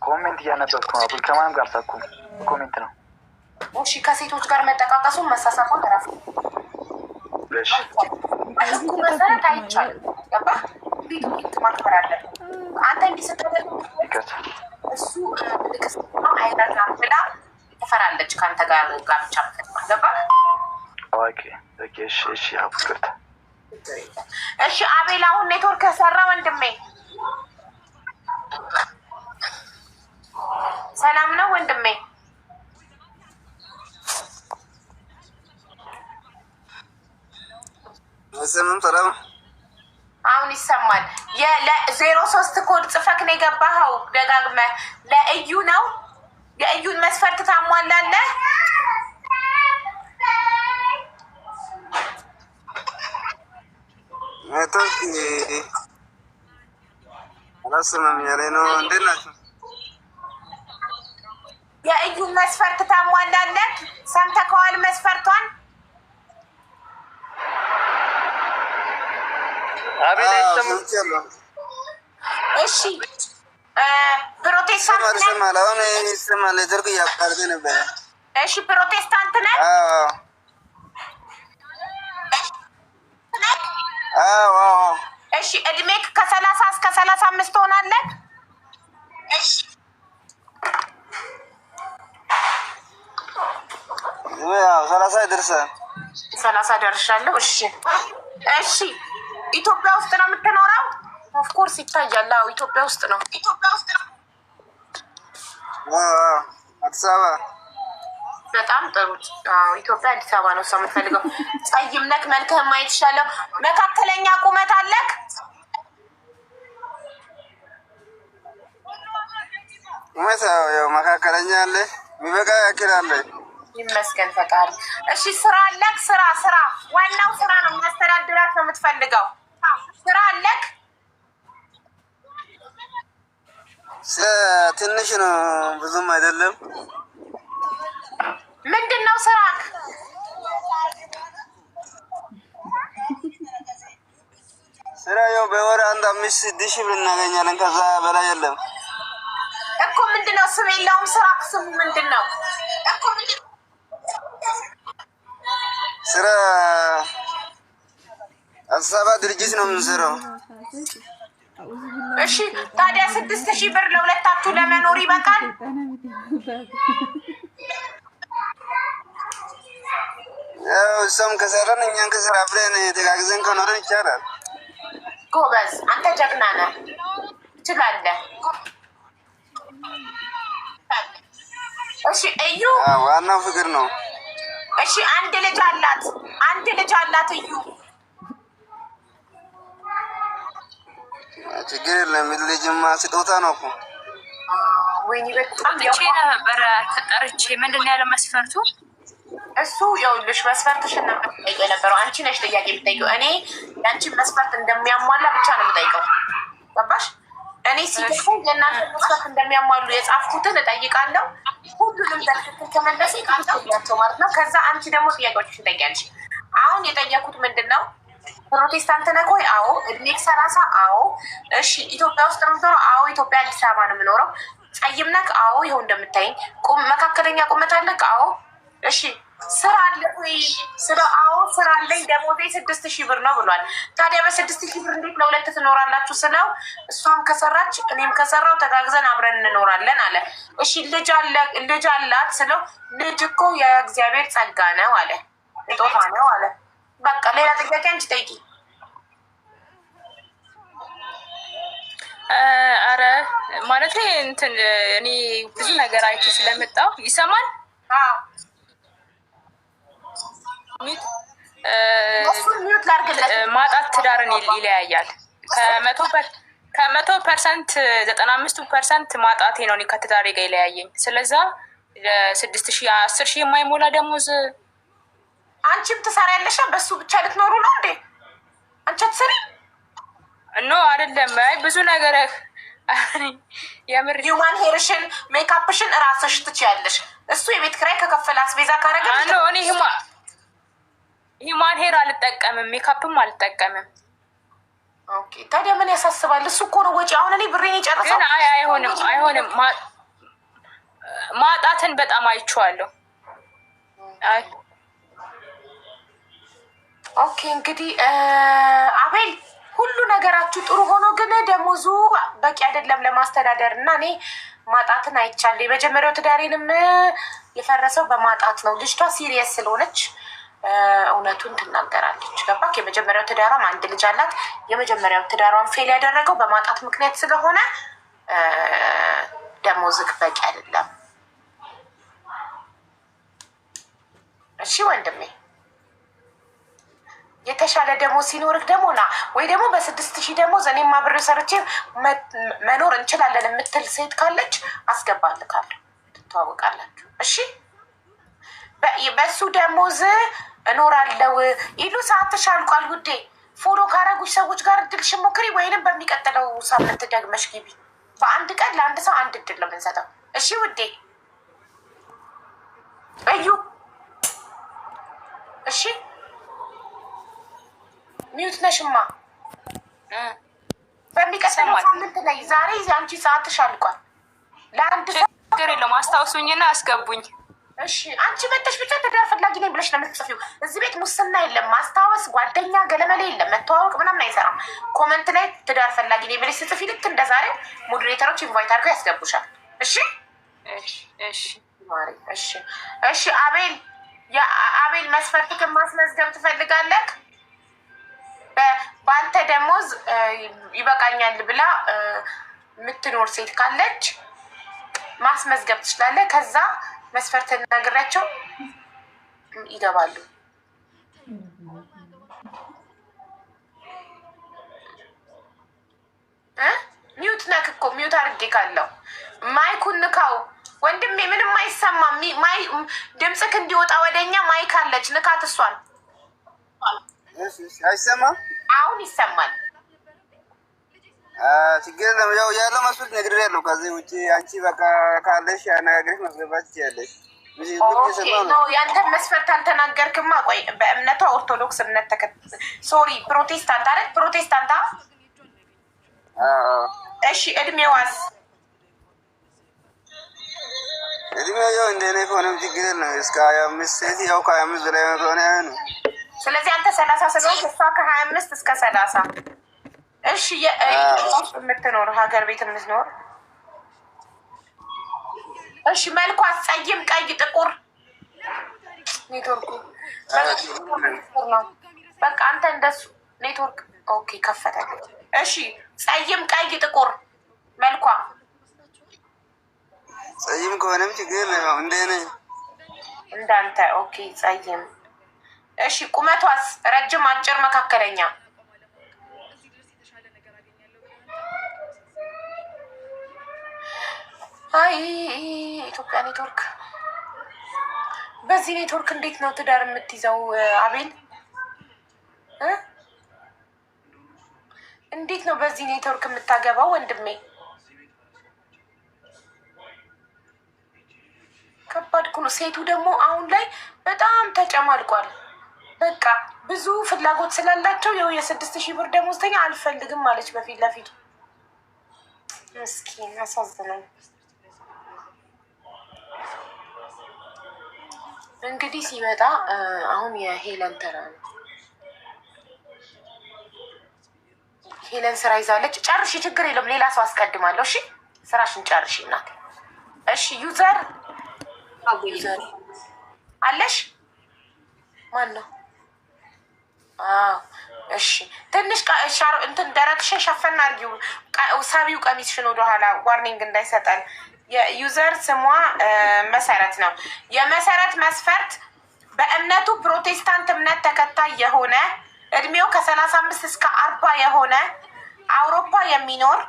Speaker 3: ኮሜንት እያነበብኩ ነው። ከማንም ጋር አልሳኩም፣ ኮሜንት ነው።
Speaker 1: እሺ ከሴቶች ጋር መጠቃቀሱን መሳሳቁን ተራፍ ህጉ መሰረት አይቻልም። ገባህ? ቤቱ ማክበር አለ። አንተ እንዲህ ስታደርግ እሱ ልክስ አይረጋም ብላ ትፈራለች ከአንተ ጋር ጋብቻ ምትል። ገባህ?
Speaker 3: እሺ አብስክርት።
Speaker 1: እሺ አቤል አሁን ኔትወርክ ሰራ ወንድሜ? ሰላም ነው ወንድሜ?
Speaker 6: ሰላም
Speaker 1: አሁን ይሰማል። የ03 ኮድ ጽፈክ ነው የገባኸው ደጋግመህ። ለእዩ ነው የእዩን መስፈርት ታሟላለህ?
Speaker 6: አላስማም ያለኝ ነው። እንዴት ናቸው?
Speaker 1: የእዩን መስፈርት ታሟላለህ? ሰምተከዋል መስፈርቷን? እሺ ፕሮቴስታንት ነህ? እሺ ፕሮቴስታንት ነህ? እሺ እድሜክ ከ30 እስከ 35 ትሆናለህ?
Speaker 6: ሰላሳ ይደርሳል።
Speaker 1: 30 ደርሻለሁ። እሺ ኢትዮጵያ ውስጥ ነው የምትኖረው? ኦፍኮርስ ይታያል። አዎ ኢትዮጵያ ውስጥ ነው።
Speaker 6: አዲስ አበባ።
Speaker 1: በጣም ጥሩ። ኢትዮጵያ አዲስ አበባ ነው ሰው የምትፈልገው። ጸይም ነክ፣ መልክህን ማየት ይሻለው። መካከለኛ ቁመት አለክ?
Speaker 6: ቁመት ያው መካከለኛ አለ፣ የሚበቃ ያክል አለ።
Speaker 1: ይመስገን ፈጣሪ። እሺ ስራ አለክ? ስራ ዋናው ስራ ነው የሚያስተዳድራት ነው የምትፈልገው። ስራ አለክ?
Speaker 6: ትንሽ ነው ብዙም አይደለም።
Speaker 1: ምንድን ነው ስራክ?
Speaker 6: ስራ ያው በወር 5-6 ሺህ ብር እናገኛለን። ከዛ በላይ የለም
Speaker 1: እኮ። ምንድን ነው ስም የለውም ስራክ? ስሙ ምንድን ነው?
Speaker 6: ስራ አዲስ አበባ ድርጅት ነው የምንሰራው።
Speaker 1: እሺ ታዲያ 6,000 ብር ለሁለታችሁ ለመኖር ይበቃል?
Speaker 6: ያው እሷም ከሰራን እኛን ከስራ ብለን ተጋግዘን ከኖረን ይቻላል።
Speaker 1: ጎበዝ፣ አንተ ጀግና ነህ፣ ትችላለህ። እሺ እዩ፣
Speaker 6: ዋናው ፍቅር ነው።
Speaker 1: እሺ አንድ ልጅ አላት እዩ።
Speaker 6: ችግር የለም። ልጅማ ስጦታ ነው እኮ።
Speaker 1: ወይኔ በጣም
Speaker 5: ነበረ ተጠርቼ። ምንድን ነው ያለው መስፈርቱ?
Speaker 1: እሱ ይኸውልሽ መስፈርትሽን ነው የምጠይቀው የነበረው። አንቺ ነሽ ጥያቄ የምጠይቀው። እኔ የአንቺን መስፈርት እንደሚያሟላ ብቻ ነው የምጠይቀው። ገባሽ? እኔ ሲገፉ የእናንተ መስፈርት እንደሚያሟሉ የጻፍኩትን እጠይቃለሁ። ሁሉንም በትክክል ከመለስ ቃቸው ማለት ነው። ከዛ አንቺ ደግሞ ጥያቄዎችሽን ትጠይቂያለሽ። አሁን የጠየኩት ምንድን ነው? ፕሮቴስታንት ነህ ወይ? አዎ። እድሜክ 30? አዎ። እሺ ኢትዮጵያ ውስጥ ነው የምትኖረው? አዎ። ኢትዮጵያ አዲስ አበባ ነው የምኖረው። ጸይም ነህ? አዎ። ይኸው እንደምታይኝ። መካከለኛ ቁመት አለህ? አዎ። እሺ ስራ አለ ወይ? አዎ ስራ አለኝ። ደሞዜ 6,000 ብር ነው ብሏል። ታዲያ በ6,000 ብር እንዴት ለሁለት ትኖራላችሁ ስለው እሷም ከሰራች እኔም ከሰራው ተጋግዘን አብረን እንኖራለን አለ። እሺ ልጅ አላት ስለው ልጅ እኮ የእግዚአብሔር ጸጋ ነው አለ፣ ስጦታ ነው አለ። በቃ ሌላ ጥያቄ አንቺ ጠይቂ።
Speaker 5: አረ ማለት እንትን እኔ ብዙ ነገር አይቼ ስለመጣሁ ይሰማል። ማጣት ትዳርን ይለያያል። ከ100% 95% ማጣቴ ነው ከትዳሬ ጋር ይለያየኝ። ስለዛ 6,000 10,000 የማይሞላ ደሞዝ
Speaker 1: አንቺም ትሰሪያለሽ። በሱ ብቻ ልትኖሩ ነው እንዴ? አንቺ አትሰሪ?
Speaker 5: አይደለም ብዙ ነገር የምር
Speaker 1: ሂውማን ሄርሽን ሜካፕሽን እራስሽ ትችያለሽ። እሱ የቤት ኪራይ ከከፈለ አስቤዛ ካረገ
Speaker 5: እኔ ሂውማን ሄር አልጠቀምም፣ ሜካፕም አልጠቀምም።
Speaker 1: ኦኬ ታዲያ ምን ያሳስባል? እሱ እኮ ነው ወጪ። አሁን እኔ ብሬን የጨረሰው
Speaker 5: ግን አይሆንም። ማጣትን በጣም አይቼዋለሁ።
Speaker 1: ኦኬ እንግዲህ አቤል ሁሉ ነገራችሁ ጥሩ ሆኖ ግን ደሞዙ በቂ አይደለም ለማስተዳደር እና እኔ ማጣትን አይቻለሁ። የመጀመሪያው ትዳሬንም የፈረሰው በማጣት ነው። ልጅቷ ሲሪየስ ስለሆነች እውነቱን ትናገራለች። ገባክ? የመጀመሪያው ትዳሯም አንድ ልጅ አላት። የመጀመሪያው ትዳሯን ፌል ያደረገው በማጣት ምክንያት ስለሆነ ደሞዝክ በቂ አይደለም። እሺ ወንድሜ የተሻለ ደሞዝ ሲኖርክ ደግሞ ና ወይ ደግሞ በ6,000 ደሞዝ እኔም አብሬ ሰርቼ መኖር እንችላለን የምትል ሴት ካለች አስገባልካለሁ፣ ትተዋወቃላችሁ። እሺ በሱ ደሞዝ እኖራለሁ ይሉ። ሰዓትሽ አልቋል ውዴ። ፎሎ ካረጉሽ ሰዎች ጋር እድልሽ ሞክሪ፣ ወይንም በሚቀጥለው ሳምንት ደግመሽ ግቢ። በአንድ ቀን ለአንድ ሰው አንድ እድል ነው የምንሰጠው። እሺ ውዴ እዩ። እሺ ሚዩት ነሽማ። በሚቀጥለው ሳምንት ላይ ዛሬ አንቺ ሰዓትሽ አልቋል። ለአንድ ሰው
Speaker 5: ችግር የለውም አስታውሱኝና አስገቡኝ።
Speaker 1: እሺ አንቺ መተሽ ብቻ ትዳር ፈላጊ ነኝ ብለሽ ነው የምትጽፊው። እዚህ ቤት ሙስና የለም፣ ማስታወስ ጓደኛ ገለመሌ የለም፣ መተዋወቅ ምናምን አይሰራም። ኮመንት ላይ ትዳር ፈላጊ ነኝ ብለሽ ስትጽፊ ልክ እንደ ዛሬው ሞዴሬተሮች ኢንቫይት አድርገው ያስገቡሻል። እሺ እሺ አቤል፣ የአቤል መስፈርትክን ማስመዝገብ ትፈልጋለህ? በአንተ ደሞዝ ይበቃኛል ብላ የምትኖር ሴት ካለች ማስመዝገብ ትችላለህ። ከዛ መስፈርት ነግሬያቸው ይገባሉ። ሚዩት ነክ እኮ ሚዩት አድርጌ ካለው ማይኩን ንካው ወንድሜ። ምንም አይሰማም። ድምፅክ እንዲወጣ ወደኛ ማይክ አለች፣ ንካት እሷን።
Speaker 6: አይሰማም?
Speaker 1: አሁን ይሰማል።
Speaker 6: ችግር የለም። ያው ያለው መስሎት ነግሬያለሁ። ከዚህ ውጭ አንቺ በቃ ካለሽ አነጋግረሽ ማስገባት ትችያለሽ።
Speaker 1: ያንተን መስፈርት አልተናገርክማ። ቆይ በእምነቷ ኦርቶዶክስ እምነት ፕሮቴስታንት አይደል? ፕሮቴስታንት። እሺ እድሜዋስ?
Speaker 6: እድሜው ያው እንደኔ ከሆነም ችግር የለም። እስከ 25 ሴት ያው ከ25 በላይ ከሆነ ያህል ነው።
Speaker 1: ስለዚህ አንተ 30 ስለሆንክ እሷ ከ25 እስከ 30። እሺ የምትኖር ሀገር ቤት የምትኖር። እሺ መልኳስ? ጸይም፣ ቀይ፣ ጥቁር? ኔትወርኩ በቃ አንተ እንደሱ ኔትወርክ ኦኬ ከፈተልኝ። እሺ ጸይም፣ ቀይ፣ ጥቁር መልኳ?
Speaker 6: ጸይም ከሆነም ችግር ነው እንደኔ
Speaker 1: እንዳንተ። ኦኬ ጸይም። እሺ ቁመቷስ? ረጅም፣ አጭር፣ መካከለኛ? አይ ኢትዮጵያ ኔትወርክ። በዚህ ኔትወርክ እንዴት ነው ትዳር የምትይዘው አቤል? እንዴት ነው በዚህ ኔትወርክ የምታገባው ወንድሜ? ከባድ እኮ ነው። ሴቱ ደግሞ አሁን ላይ በጣም ተጨማልቋል። በቃ ብዙ ፍላጎት ስላላቸው ይኸው የ6,000 ብር ደሞዝተኛ አልፈልግም ማለች በፊት ለፊቱ። ምስኪን ያሳዝናል። እንግዲህ ሲመጣ አሁን የሄለን ተራ ነው። ሄለን ስራ ይዛለች። ጨርሺ፣ ችግር የለም። ሌላ ሰው አስቀድማለሁ። እሺ ስራሽን ጨርሺ እናቴ። እሺ ዩዘር አለሽ? ማን ነው? እሺ ትንሽ እንትን ደረትሽን ሸፈና አድርጊው። ሳቢው ቀሚስሽን ወደኋላ ዋርኒንግ እንዳይሰጠን። የዩዘር ስሟ መሰረት ነው። የመሰረት መስፈርት በእምነቱ ፕሮቴስታንት እምነት ተከታይ የሆነ እድሜው ከ35 እስከ 40 የሆነ አውሮፓ የሚኖር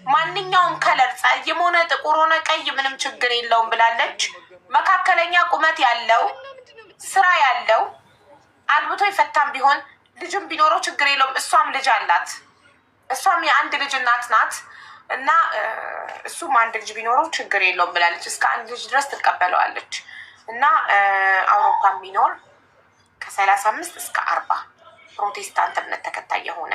Speaker 1: ማንኛውም ከለር ጸይም ሆነ ጥቁር ሆነ ቀይ ምንም ችግር የለውም ብላለች። መካከለኛ ቁመት ያለው ስራ ያለው አግብቶ የፈታም ቢሆን ልጅም ቢኖረው ችግር የለውም። እሷም ልጅ አላት። እሷም የአንድ ልጅ እናት ናት እና እሱም አንድ ልጅ ቢኖረው ችግር የለውም ብላለች። እስከ አንድ ልጅ ድረስ ትቀበለዋለች እና አውሮፓ የሚኖር ከ35 እስከ 40 ፕሮቴስታንት እምነት ተከታይ የሆነ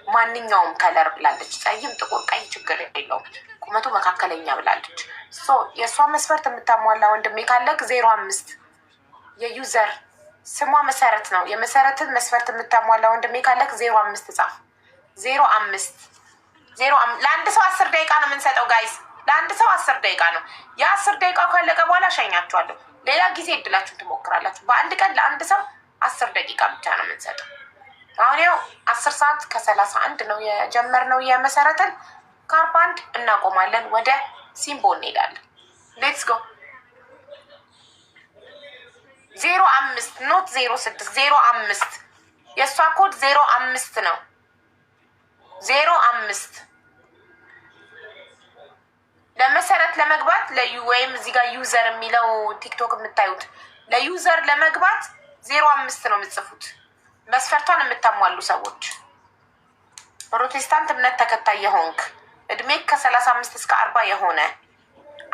Speaker 1: ማንኛውም ከለር ብላለች። ጸይም፣ ጥቁር፣ ቀይ ችግር የለውም። ቁመቱ መካከለኛ ብላለች። የእሷ መስፈርት የምታሟላ ወንድሜ ካለክ 05 የዩዘር ስሟ መሰረት ነው። የመሰረትን መስፈርት የምታሟላ ወንድሜ ካለክ 05 ጻፍ። 05 ለአንድ ሰው 10 ደቂቃ ነው የምንሰጠው ጋይዝ። ለአንድ ሰው 10 ደቂቃ ነው። የ10 ደቂቃ ካለቀ በኋላ ሸኛችኋለሁ። ሌላ ጊዜ እድላችሁን ትሞክራላችሁ። በአንድ ቀን ለአንድ ሰው 10 ደቂቃ ብቻ ነው የምንሰጠው። አሁን ያው 10 ሰዓት ከ31 ነው የጀመርነው የመሰረትን። ከ41 እናቆማለን። ወደ ሲምቦ እንሄዳለን። ሌትስ ጎ 05 ኖት 06 05 የእሷ ኮድ 05 ነው። 05 ለመሰረት ለመግባት ወይም እዚህ ጋር ዩዘር የሚለው ቲክቶክ የምታዩት ለዩዘር ለመግባት 05 ነው የምጽፉት። መስፈርቷን የምታሟሉ ሰዎች ፕሮቴስታንት እምነት ተከታይ የሆንክ እድሜ ከ35 እስከ 40 የሆነ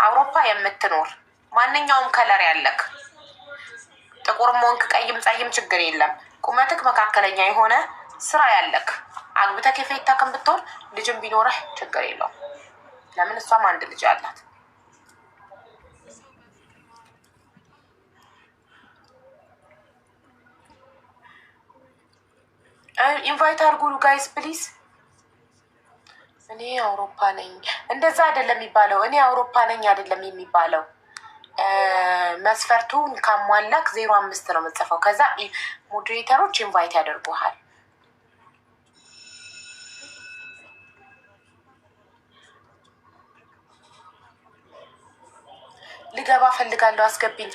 Speaker 1: አውሮፓ የምትኖር ማንኛውም ከለር ያለክ ጥቁርም ሆንክ ቀይም ጸይም ችግር የለም። ቁመትክ መካከለኛ የሆነ ስራ ያለክ አግብተክ የፌታክን ብትሆን ልጅም ቢኖረህ ችግር የለውም። ለምን እሷም አንድ ልጅ አላት። ኢንቫይት አድርጉ ጋይስ ፕሊዝ። እኔ አውሮፓ ነኝ እንደዛ አይደለም የሚባለው። እኔ አውሮፓ ነኝ አይደለም የሚባለው። መስፈርቱን ካሟላክ 05 ነው የምጽፈው። ከዛ ሞዴሬተሮች ኢንቫይት ያደርጉሃል። ልገባ ፈልጋለሁ አስገቢኝ።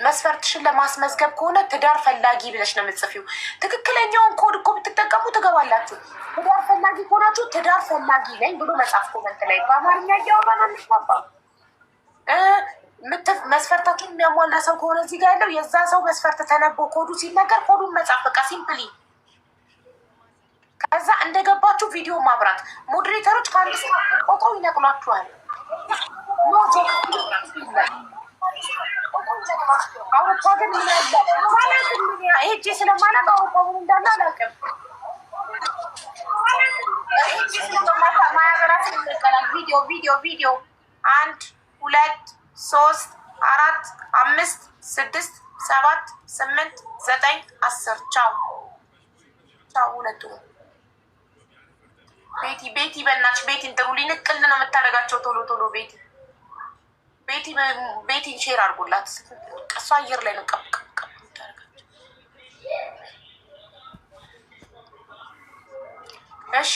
Speaker 1: መስፈርትሽን ለማስመዝገብ ከሆነ ትዳር ፈላጊ ብለሽ ነው የምትጽፊው። ትክክለኛውን ኮድ እኮ ብትጠቀሙ ትገባላችሁ። ትዳር ፈላጊ ከሆናችሁ ትዳር ፈላጊ ነኝ ብሎ መጻፍ ኮመንት ላይ በአማርኛ እያወራን አንስባባ። መስፈርታችሁን የሚያሟላ ሰው ከሆነ እዚህ ጋር ያለው የዛ ሰው መስፈርት ተነቦ ኮዱ ሲነገር ኮዱን መጻፍ በቃ ሲምፕሊ። ከዛ እንደገባችሁ ቪዲዮ ማብራት። ሞዴሬተሮች ከአንድ ሰው ቆጠው ይነቅሏችኋል። አውሮፓ ግን ሄጄ ስለማላውቅ አውሮፓ ምን እንዳለ አላውቅም። ማያበራት ይቀላል። ቪዲዮ 1 2 3 4 5 6 7 8 9 10 ቻው ሁለቱ ቤቲ በእናትሽ ቤቲን ጥሩልኝ። ንቅል ነው የምታደርጋቸው ቶሎ ቤቲን ሼር አድርጎላት። እሷ አየር ላይ ነው ቀብ የምታደርጋቸው። እሺ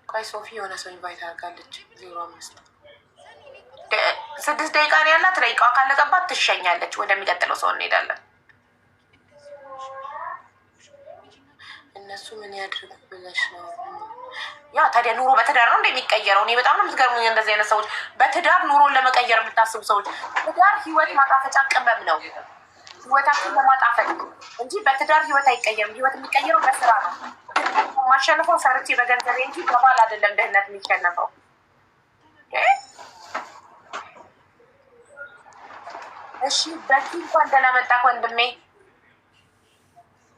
Speaker 1: ቆይ ሶፊ የሆነ ሰው ኢንቫይት አድርጋለች። 05 6 ደቂቃ ነው ያላት። ደቂቃዋ ካለቀባት ትሸኛለች። ወደሚቀጥለው ሰው እንሄዳለን። እነሱ ምን ያድርግ ብለሽ ነው? ያ ታዲያ ኑሮ በትዳር ነው እንደሚቀየረው? እኔ በጣም ነው የምትገርሙኝ እንደዚህ አይነት ሰዎች። በትዳር ኑሮን ለመቀየር የምታስቡ ሰዎች። ትዳር ህይወት ማጣፈጫ ቅመም ነው፣ ህይወታችን ለማጣፈጥ እንጂ በትዳር ህይወት አይቀየርም። ህይወት የሚቀየረው በስራ ነው። ማሸነፈው ሰርቼ በገንዘቤ እንጂ በባል አይደለም ድህነት የሚሸነፈው። እሺ በቂ እንኳን ደህና መጣህ ወንድሜ።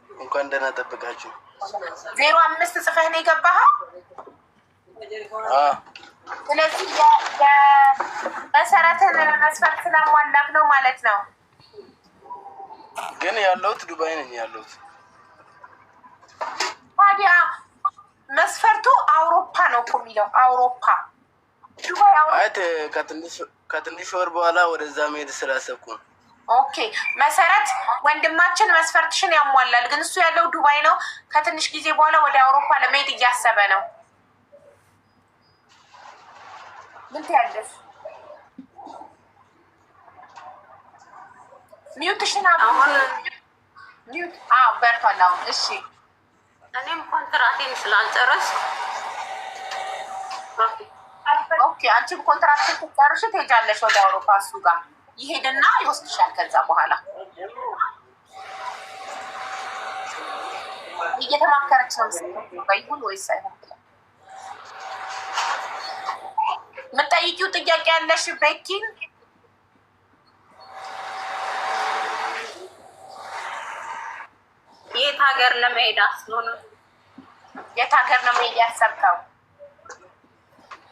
Speaker 6: እንኳን ደህና ጠብቃችሁ።
Speaker 1: 05 ጽፈህ ነው የገባኸው? ስለዚህ የመሰረትን መስፈርት ስላሟላክ ነው ማለት ነው።
Speaker 6: ግን ያለሁት ዱባይ ነኝ ያለሁት።
Speaker 1: ታዲያ መስፈርቱ አውሮፓ ነው እኮ የሚለው። አውሮፓ ዱባይ
Speaker 6: አይት ከትንሽ ወር በኋላ ወደዛ መሄድ ስላሰብኩ ነው።
Speaker 1: ኦኬ መሰረት ወንድማችን መስፈርትሽን ያሟላል፣ ግን እሱ ያለው ዱባይ ነው። ከትንሽ ጊዜ በኋላ ወደ አውሮፓ ለመሄድ እያሰበ ነው። ምን ትያለሽ? ሚዩትሽን አሁን ሚዩት በርቷል አሁን። እሺ
Speaker 2: እኔም ኮንትራቴን ስላልጨረስ
Speaker 1: ኦኬ አንቺም ኮንትራክሽን ትጨርሽ ትሄጃለሽ ወደ አውሮፓ። እሱ ጋር ይሄድና ይወስድሻል። ከዛ በኋላ እየተማከረች ነው ይሁን ወይስ አይሆን ብላ የምጠይቂው ጥያቄ ያለሽ ቤኪን?
Speaker 2: የት ሀገር ለመሄድ አስሆነ?
Speaker 1: የት ሀገር ነው መሄድ ያሰብከው?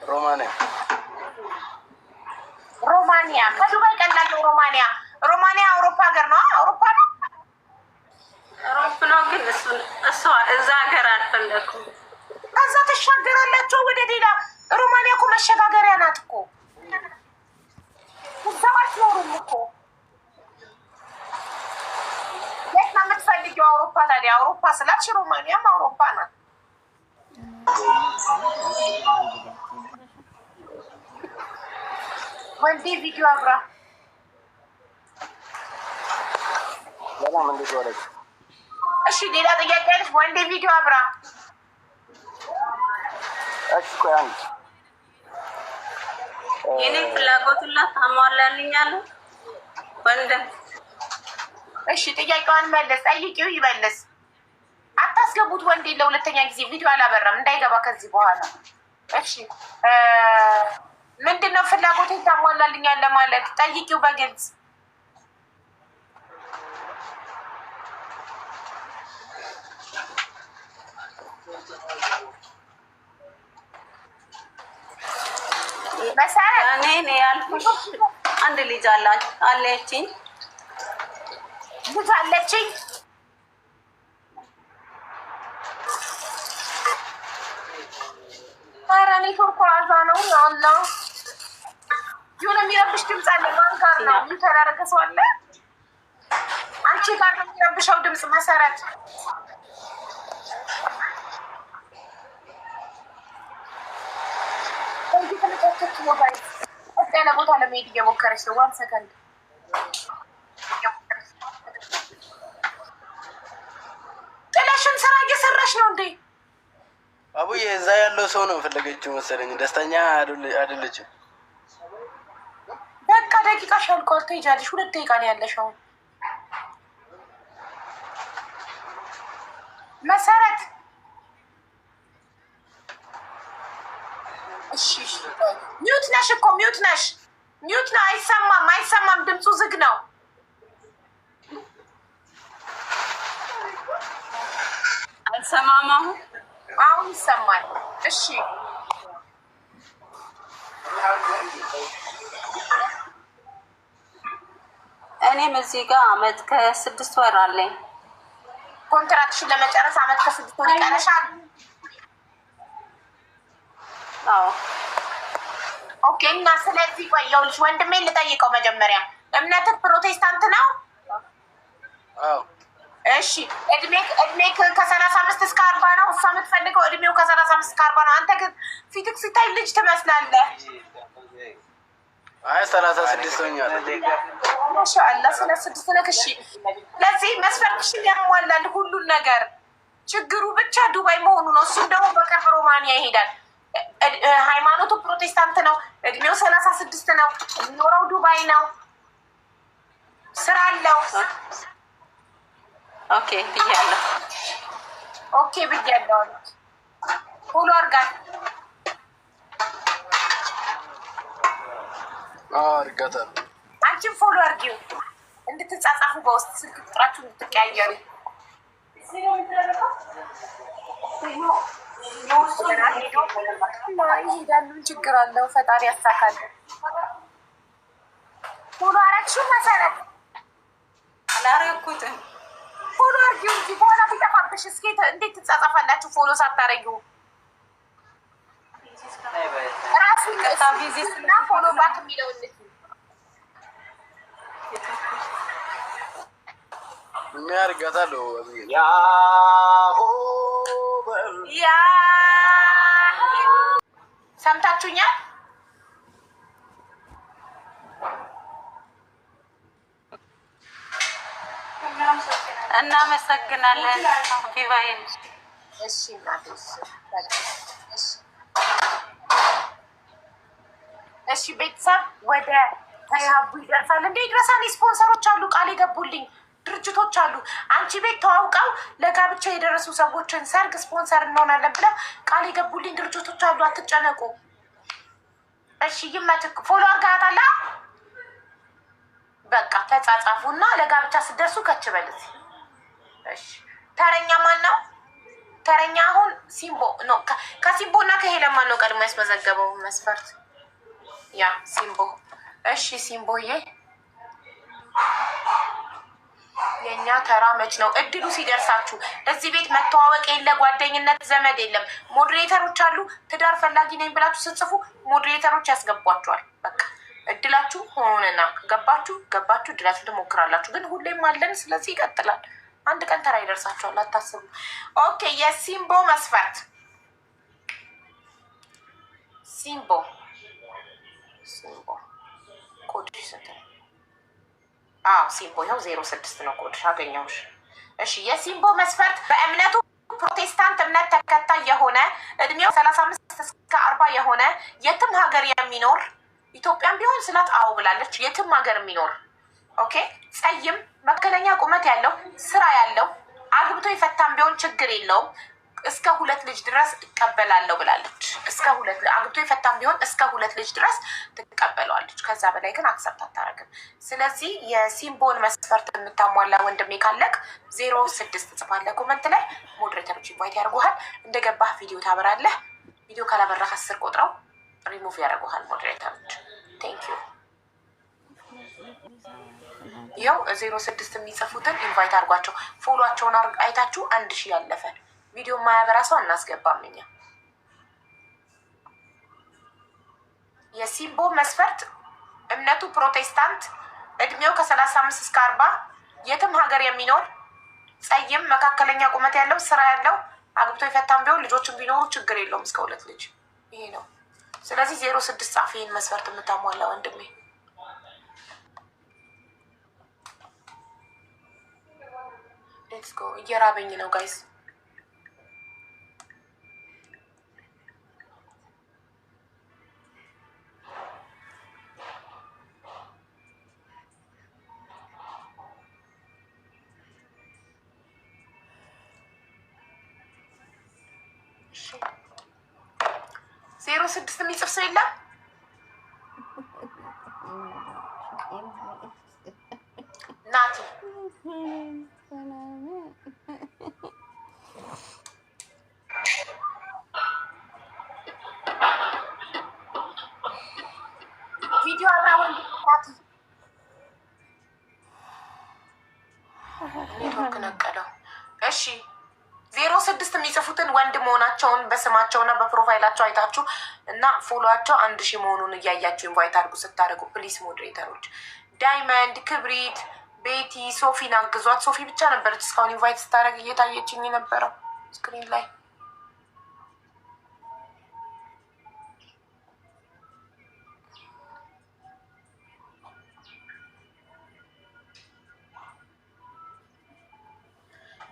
Speaker 6: ሮማንያ።
Speaker 1: ሮማንያ ከዱባይ ቀላል ነው። ሮማንያ አውሮፓ ሀገር ነው። አውሮፓ ነው።
Speaker 2: አውሮፓ ነው። ግን እሷ እዛ ሀገር አልፈለኩም።
Speaker 1: ከዛ ተሻገራላችሁ ወደ ሌላ። ሮማንያ እኮ መሸጋገሪያ ናት እኮ። እዛው አትኖሩም እኮ። የት ነው የምትፈልጊው? አውሮፓ። ታዲያ አውሮፓ ስላልሽ ሮማንያም አውሮፓ ናት። ወንዴ ቪዲዮ አብራ
Speaker 6: ሰላም እንዴት ዋለች?
Speaker 1: እሺ ሌላ ጥያቄ አለሽ? ወንዴ ቪዲዮ አብራ።
Speaker 6: እሺ ቆይ አንድ
Speaker 2: የኔ ፍላጎቱን ታሟላልኛለህ ወንድም?
Speaker 1: እሺ ጥያቄዋን መለስ። ጠይቂው ይመለስ። አታስገቡት ወንዴ ለሁለተኛ ጊዜ ቪዲዮ አላበራም እንዳይገባ ከዚህ በኋላ። እሺ ምንድነው ፍላጎቴን ታሟላልኛለህ ማለት? ጠይቂው በግልጽ። መሰረት
Speaker 2: እኔ ያልኩሽ አንድ ልጅ አለችኝ።
Speaker 1: ልጅ አለችኝ። ኧረ ኔትወርኩ አዛ ነው። ያላ የሆነ የሚረብሽ ድምፅ አለ። ማን ጋር ነው? የሚተራረቀ ሰው አለ? አንቺ ጋር ነው የሚረብሸው ድምፅ መሰረት። እንዴት ተለቀቀች? ሞባይል ያለ ቦታ ለመሄድ እየሞከረች ነው። ዋን ሰከንድ ጥለሽን ስራ እየሰራሽ ነው እንዴ?
Speaker 6: አቡዬ እዛ ያለው ሰው ነው ፈለገችው መሰለኝ። ደስተኛ አይደለችም።
Speaker 1: በቃ ደቂቃሽ አልቋል። ትሄጃለሽ። 2 ደቂቃ ነው ያለሽ አሁን። መሰረት እሺ ሚውት ነሽ እኮ ሚውት ነሽ። ሚውት ነው። አይሰማም። ድምፁ ዝግ ነው።
Speaker 2: አልሰማም።
Speaker 1: አሁን ይሰማል። እሺ
Speaker 2: እኔም እዚህ ጋር አመት ከ6 ወር አለኝ።
Speaker 1: ኮንትራክሽን ለመጨረስ አመት ከ6 ወር ይቀርሻል።
Speaker 2: አዎ
Speaker 1: ኦኬ። እና ስለዚህ ቆየሁልሽ። ወንድሜን ልጠይቀው መጀመሪያ። እምነትህ ፕሮቴስታንት ነው?
Speaker 6: አዎ።
Speaker 1: እሺ እድሜ ከ35 እስከ 40 ነው። እሷ የምትፈልገው እድሜው ከ35 እስከ 40 ነው። አንተ ግን ፊትክ ሲታይ ልጅ ትመስላለህ።
Speaker 6: አይ 36 ሆኛል።
Speaker 1: ማሻአላህ 36 ነህ። እሺ ለዚህ መስፈርትሽን ያሟላል ሁሉን ነገር። ችግሩ ብቻ ዱባይ መሆኑ ነው። እሱም ደግሞ በቅርብ ሮማንያ ይሄዳል። ሃይማኖቱ ፕሮቴስታንት ነው። እድሜው 36 ነው። የሚኖረው ዱባይ ነው። ስራ አለው።
Speaker 2: ኦኬ ብያለሁ።
Speaker 1: ኦኬ ብያለሁ። ፎሎ አድርጋት።
Speaker 6: አድርጋታለሁ።
Speaker 1: አንቺም ፎሎ አድርጊው እንድትጻጻፉ በውስጥ ስልክ ቁጥራችሁ እንድትቀያየሩ። ይሄዳሉ። ችግር አለው። ፈጣሪ ያሳካል። ፎሎ አረግሽው መሰረት?
Speaker 2: አላረኩትም።
Speaker 1: ፎሎ አድርጊው እንጂ በኋላ ቢጠፋብሽ እስኪ እንዴት ትጻጻፋላችሁ ፎሎ ሳታረጊው? ራሱን እና ፎሎ ባክ የሚለው
Speaker 6: የሚያርጋታለሁ።
Speaker 1: ያ ሰምታችሁኛል?
Speaker 2: እናመሰግናለን። ቢባይ
Speaker 1: እሺ እናትሽ እሺ ቤተሰብ ወደ ተያቡ ይደርሳል። እንዴ ድረሳኔ ስፖንሰሮች አሉ ቃል የገቡልኝ ድርጅቶች አሉ። አንቺ ቤት ተዋውቀው ለጋብቻ የደረሱ ሰዎችን ሰርግ ስፖንሰር እንሆናለን ብለው ቃል የገቡልኝ ድርጅቶች አሉ። አትጨነቁ እሺ። ይመችክ። ፎሎ አርጋታላ። በቃ ተጻጻፉና ለጋብቻ ስትደርሱ ከች በልት። እሺ ተረኛ ማን ነው? ተረኛ አሁን ሲምቦ ነው። ከሲምቦ እና ከሄለን ማን ነው ቀድሞ ያስመዘገበው መስፈርት? ያ ሲምቦ። እሺ ሲምቦዬ የኛ ተራ መች ነው? እድሉ ሲደርሳችሁ። እዚህ ቤት መተዋወቅ የለ ጓደኝነት ዘመድ የለም። ሞዴሬተሮች አሉ። ትዳር ፈላጊ ነኝ ብላችሁ ስትጽፉ ሞዴሬተሮች ያስገቧችኋል። በቃ እድላችሁ ሆነና ገባችሁ እድላችሁ ትሞክራላችሁ። ግን ሁሌም አለን። ስለዚህ ይቀጥላል። አንድ ቀን ተራ ይደርሳችኋል። አታስቡ። ኦኬ የሲምቦ መስፈርት ሲምቦ ኮድሽ ስንት ነው? ሲምቦ ይኸው 06 ነው ኮድሽ። አገኘሁሽ። እሺ የሲምቦ መስፈርት በእምነቱ ፕሮቴስታንት እምነት ተከታይ የሆነ እድሜው 35 እስከ 40 የሆነ የትም ሀገር የሚኖር ኢትዮጵያም ቢሆን ስላት አዎ ብላለች። የትም ሀገር የሚኖር ኦኬ። ጸይም መካከለኛ ቁመት ያለው ስራ ያለው አግብቶ የፈታም ቢሆን ችግር የለውም። እስከ 2 ልጅ ድረስ እቀበላለሁ ብላለች። አግብቶ የፈታም ቢሆን እስከ 2 ልጅ ድረስ ትቀበለዋለች። ከዛ በላይ ግን አክሰፕት አታደርግም። ስለዚህ የሲምቦን መስፈርት የምታሟላ ወንድሜ ካለቅ 06 ጽፋለህ ኮመንት ላይ። ሞዴሬተሮች ኢንቫይት ያደርጉሃል። እንደገባህ ቪዲዮ ታበራለህ። ቪዲዮ ካላበራህ 10 ቆጥረው ሪሙቭ ያደርጉሃል ሞዴሬተሮች። ቴንክ ዩ። ይኸው 06 የሚጽፉትን ኢንቫይት አድርጓቸው። ፎሎቸውን አይታችሁ 1000 ያለፈ ቪዲዮ ማያበራ ሰው እናስገባም እኛ። የሲምቦ መስፈርት እምነቱ ፕሮቴስታንት፣ እድሜው ከ35 እስከ 40፣ የትም ሀገር የሚኖር ጸይም፣ መካከለኛ ቁመት ያለው ስራ ያለው አግብቶ የፈታም ቢሆን ልጆችን ቢኖሩ ችግር የለውም እስከ 2 ልጅ። ይሄ ነው። ስለዚህ 06 ጻፍ ይህን መስፈርት የምታሟላ ወንድሜ። ሌትስ ጎ። እየራበኝ ነው ጋይስ። ዜሮ 6 የሚጽፍ ሰው የለም። ናቲ ቪዲዮ አብራ ወንድ ናቲ ኔትወርክ ነቀለው። እሺ 06 የሚጽፉትን ወንድ መሆናቸውን በስማቸውና በፕሮፋይላቸው አይታችሁ እና ፎሎዋቸው 1000 መሆኑን እያያችሁ ኢንቫይት አድርጉ። ስታደርጉ ፕሊስ ሞዴሬተሮች። ዳይመንድ፣ ክብሪት፣ ቤቲ፣ ሶፊን አግዟት። ሶፊ ብቻ ነበረች እስካሁን ኢንቫይት ስታደርግ እየታየችኝ የነበረው ስክሪን ላይ።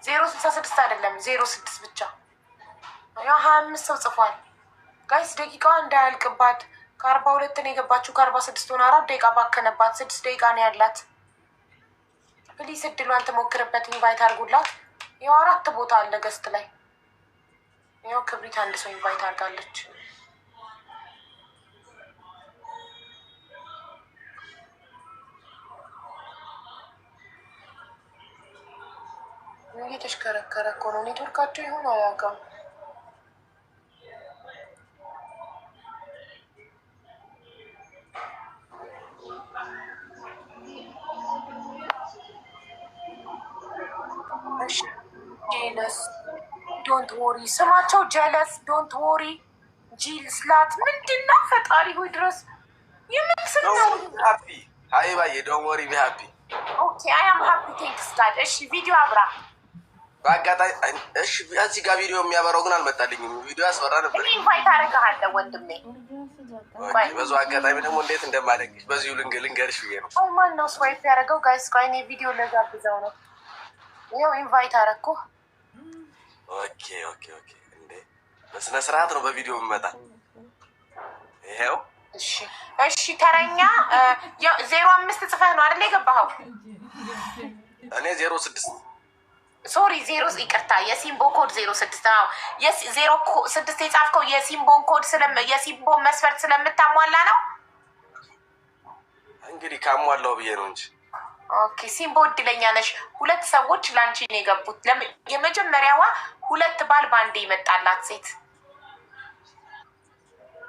Speaker 1: ዜሮ 66 አይደለም 06 ብቻ። ያው 25 ሰው ጽፏል ጋይስ። ደቂቃዋ እንዳያልቅባት ከ42 ነው የገባችው። ከ46 ሆነ 4 ደቂቃ ባከነባት። 6 ደቂቃ ነው ያላት። ፕሊስ እድሏን ትሞክርበት። ኢንቫይት አድርጉላት። ያው 4 ቦታ አለ ገስት ላይ። ያው ክብሪት 1 ሰው ኢንቫይት አድርጋለች። እየተሽከረከረ እኮ ነው። ኔትወርካቸው ይሆን አላውቅም። ጀለስ ዶንት ወሪ። ስማቸው ጀለስ ዶንት ወሪ። ጂል ስላት ምንድን ነው? ፈጣሪ ሆይ ድረስ የምንስል ነው።
Speaker 7: ሃፒ ሀይባዬ ዶንት ወሪ ቢ ሃፒ።
Speaker 1: ኦኬ አይ አም ሃፒ ቴንክስ ጋድ። እሺ ቪዲዮ አብራ
Speaker 7: በአጋጣሚ እሺ፣ እዚህ ጋር ቪዲዮ የሚያበራው ግን አልመጣልኝም። ቪዲዮ ያስፈራ ነበር።
Speaker 1: ኢንቫይት አደርግሃለሁ ወንድሜ።
Speaker 7: በዙ አጋጣሚ ደግሞ እንዴት እንደማደግሽ በዚሁ ልንገርሽ ብዬ ነው።
Speaker 1: ማን ነው ስዋይፕ ያደረገው? ጋይስ ቆይ እኔ ቪዲዮ ለጋብዘው ነው። ይኸው ኢንቫይት አደረግኩ።
Speaker 7: ኦኬ ኦኬ ኦኬ። እንዴ በስነ ስርዓት ነው በቪዲዮ የምመጣ። ይሄው
Speaker 1: እሺ እሺ። ተረኛ 05 ጽፈህ ነው አይደል የገባኸው?
Speaker 7: እኔ 06
Speaker 1: ሶሪ 0 ይቅርታ፣ የሲምቦ ኮድ 06 ነው። 06 የጻፍከው የሲምቦን ኮድ የሲምቦን መስፈርት ስለምታሟላ ነው።
Speaker 7: እንግዲህ ካሟላው ብዬ ነው እንጂ።
Speaker 1: ኦኬ ሲምቦ እድለኛ ነሽ። 2 ሰዎች ላንቺ ነው የገቡት። የመጀመሪያዋ 2 ባል ባንዴ ይመጣላት ሴት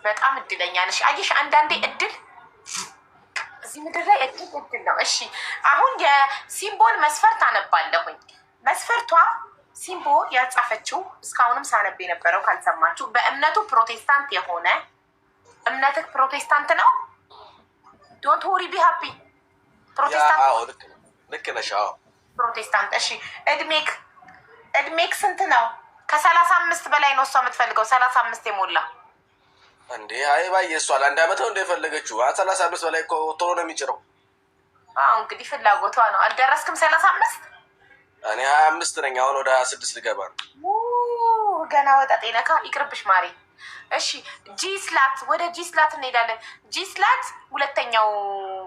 Speaker 1: በጣም እድለኛ ነሽ። አየሽ አንዳንዴ እድል እዚህ ምድር ላይ እድል ነው። እሺ አሁን የሲምቦን መስፈርት አነባለሁኝ። መስፈርቷ ሲምቦ ያጻፈችው እስካሁንም ሳነብ የነበረው ካልሰማችሁ፣ በእምነቱ ፕሮቴስታንት የሆነ እምነትህ ፕሮቴስታንት ነው። ዶንት ወሪ ቢ ሃፒ ፕሮቴስታንት
Speaker 7: ልክ ነሽ።
Speaker 1: ፕሮቴስታንት። እሺ እድሜክ ስንት ነው? ከ35 በላይ ነው እሷ የምትፈልገው። 35 የሞላ
Speaker 7: እንዴ? አይ ባዬ እሷ ለአንድ ዓመት ነው እንደፈለገችው። 35 በላይ እኮ ቶሎ ነው የሚጭረው።
Speaker 1: እንግዲህ ፍላጎቷ ነው። አልደረስክም 35?
Speaker 7: እኔ 25 ነኝ። አሁን ወደ 26 ልገባ ነው።
Speaker 1: ገና ወጣጤ ነካ። ይቅርብሽ ማሪ። እሺ ጂስላት፣ ወደ ጂስላት እንሄዳለን። ጂስላት ሁለተኛው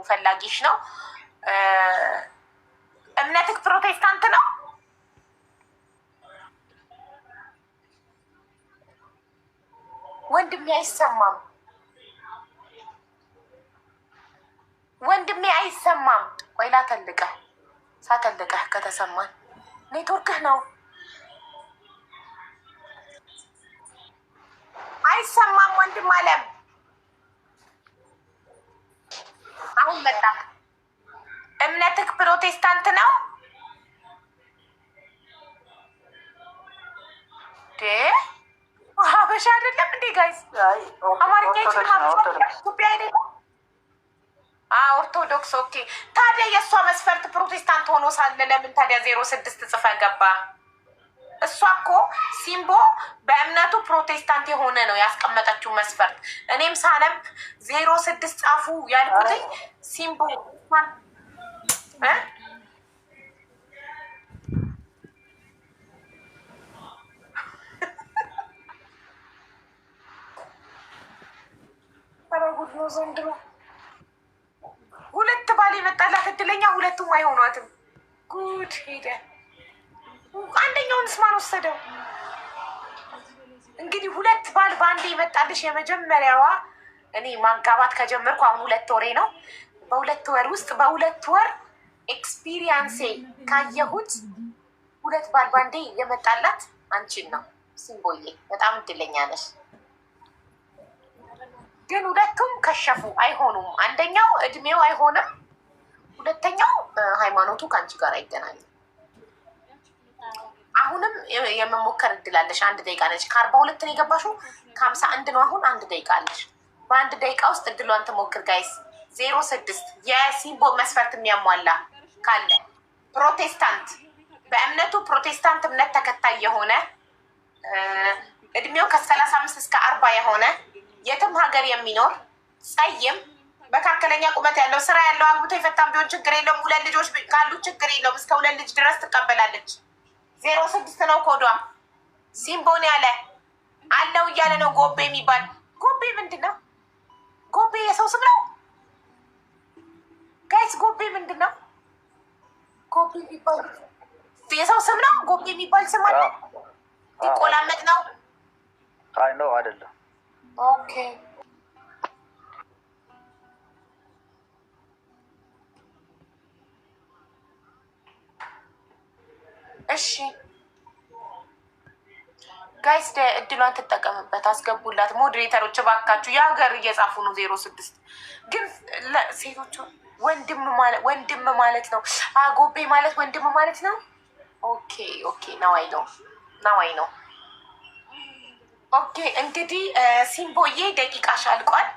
Speaker 1: ፈላጊሽ ነው። እምነትክ ፕሮቴስታንት ነው? ወንድሜ አይሰማም፣ ወንድሜ አይሰማም። ቆይ ላተልቀህ፣ ሳተልቀህ ከተሰማን ኔትወርክህ ነው። አይሰማም ወንድም አለም። አሁን መጣ። እምነትክ ፕሮቴስታንት ነው? ሀበሻ አይደለም እንዴ ጋይስ? አማርኛ ኢትዮጵያ አይደለም? ኦርቶዶክስ። ኦኬ ታዲያ የእሷ መስፈርት ፕሮቴስታንት ሆኖ ሳለ ለምን ታዲያ 06 ጽፈ ገባ? እሷ እኮ ሲምቦ በእምነቱ ፕሮቴስታንት የሆነ ነው ያስቀመጠችው መስፈርት። እኔም ሳነብ 06 ጻፉ ያልኩትኝ ሲምቦ ጉድ ነው ዘንድሮ። 2 ባል የመጣላት እድለኛ፣ 2ቱም አይሆኗትም። ጉድ ሄደ። አንደኛውን ስማን ወሰደው። እንግዲህ 2 ባል በአንዴ ይመጣልሽ። የመጀመሪያዋ እኔ ማጋባት ከጀመርኩ አሁን 2 ወሬ ነው። በ2 ወር ውስጥ በ2 ወር ኤክስፒሪየንሴ ካየሁት 2 ባል በአንዴ የመጣላት አንቺን ነው ሲምቦዬ። በጣም እድለኛ ነሽ። ግን 2ቱም ከሸፉ፣ አይሆኑም። አንደኛው እድሜው አይሆንም፣ ሁለተኛው ሃይማኖቱ ከአንቺ ጋር አይገናኝም። አሁንም የመሞከር እድላለሽ። 1 ደቂቃ ነች። ከ42 ነው የገባሽው፣ ከ51 ነው አሁን። 1 ደቂቃ አለሽ። በ1 ደቂቃ ውስጥ እድሏን ትሞክር ጋይስ። 06 የሲምቦ መስፈርት የሚያሟላ ካለ ፕሮቴስታንት፣ በእምነቱ ፕሮቴስታንት እምነት ተከታይ የሆነ እድሜው ከ35 እስከ 40 የሆነ የትም ሀገር የሚኖር ጸይም፣ መካከለኛ ቁመት ያለው፣ ስራ ያለው፣ አግብቶ የፈታም ቢሆን ችግር የለውም። 2 ልጆች ካሉት ችግር የለውም። እስከ 2 ልጅ ድረስ ትቀበላለች። 06 ነው ኮዷ። ሲምቦን ያለ አለው እያለ ነው። ጎቤ የሚባል ጎቤ ምንድን ነው? ጎቤ የሰው ስም ነው ጋይስ። ጎቤ ምንድን ነው? ጎቤ የሚባል የሰው ስም ነው። ጎቤ የሚባል ስም አለ። ይቆላመጥ ነው።
Speaker 3: አይ ነው አይደለም።
Speaker 1: ኦኬ እሺ ጋይስ እድሏን ትጠቀምበት። አስገቡላት ሞዴሬተሮች እባካችሁ። የሀገር እየጻፉ ነው። 06 ግን ሴቶቹ ወንድም ማለት ነው። ጎቤ ማለት ወንድም ማለት ነው። ኦኬ ናዋይ ነው። ኦኬ እንግዲህ ሲምቦዬ ደቂቃሽ አልቋል።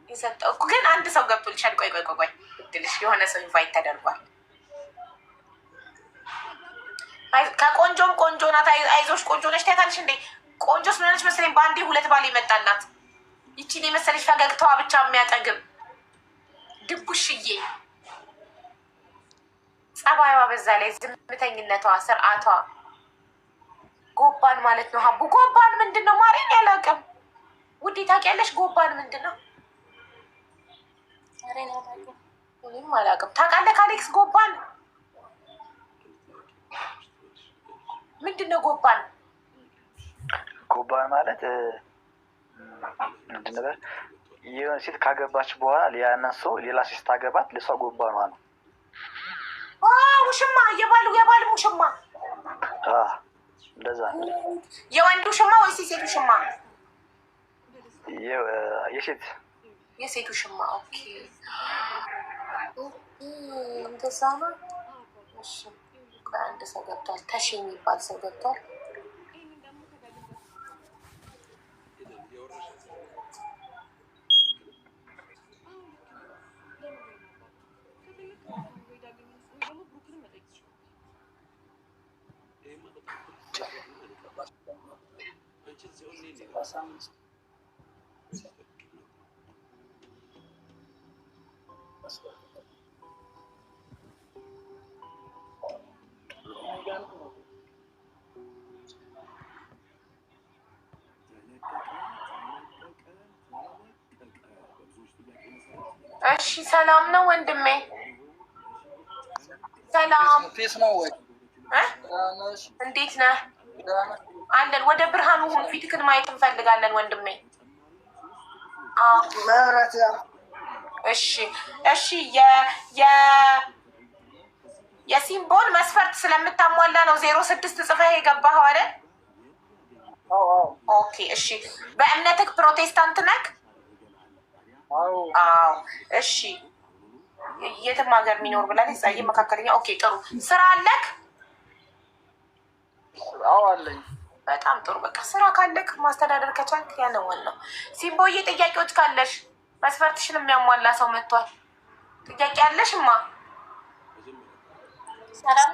Speaker 1: የሰጠው ግን 1 ሰው ገብቶልሻል። ቆይ እድልሽ የሆነ ሰው ኢንቫይት ተደርጓል። ከቆንጆም ቆንጆ ናት። አይዞሽ ቆንጆ ነሽ። ታያታለሽ እንዴ? ቆንጆ ስለሆነች መሰለኝ በአንዴ 2 ባል ይመጣላት። ይቺን የመሰለሽ ፈገግታዋ ብቻ የሚያጠግብ ድቡሽዬ፣ ጸባይዋ፣ በዛ ላይ ዝምተኝነቷ፣ ስርዓቷ። ጎባን ማለት ነው። ሀቡ ጎባን ምንድን ነው? ማርያም ያላቅም ውዴ ታውቂያለሽ? ጎባን ምንድን ነው? እኔም አላውቅም። ታውቃለህ አሌክስ? ጎባን ምንድን ነው ጎባን?
Speaker 3: ጎባን ማለት ምንድን ነበር? የሆነ ሴት ካገባች በኋላ ያንን ሰው ሌላ ሴት ታገባት ለሷ ጎባኗ ነው።
Speaker 1: ውሽማ የባል ሙሽማ
Speaker 3: እንደዛ ነው።
Speaker 1: የወንዱ ሽማ ወይስ የሴቱ ሽማ?
Speaker 3: የሴቱ
Speaker 1: ሽማ። ኦኬ እንደዛ ነው። እሺ አንድ ሰው ገብቷል። ተሽ የሚባል ሰው ገብቷል። እሺ ሰላም ነው ወንድሜ? ሰላም
Speaker 8: ነው ወይ?
Speaker 1: እንዴት ነህ? አለን። ወደ ብርሃኑ ሁን፣ ፊትክን ማየት እንፈልጋለን ወንድሜ። እሺ የሲምቦል መስፈርት ስለምታሟላ ነው 06 ጽፈህ የገባኸው አይደል? ኦኬ እሺ። በእምነትህ ፕሮቴስታንት ነህ? አዎ። እሺ የትም ሀገር የሚኖር ብላለች። ዛዬ መካከለኛ። ኦኬ ጥሩ። ስራ አለክ?
Speaker 8: አዎ አለኝ።
Speaker 1: በጣም ጥሩ። በቃ ስራ ካለክ ማስተዳደር ከቻልክ ያለው ነው። ሲምቦዬ ጥያቄዎች ካለሽ መስፈርትሽን የሚያሟላ ሰው መጥቷል። ጥያቄ አለሽማ? ሰላም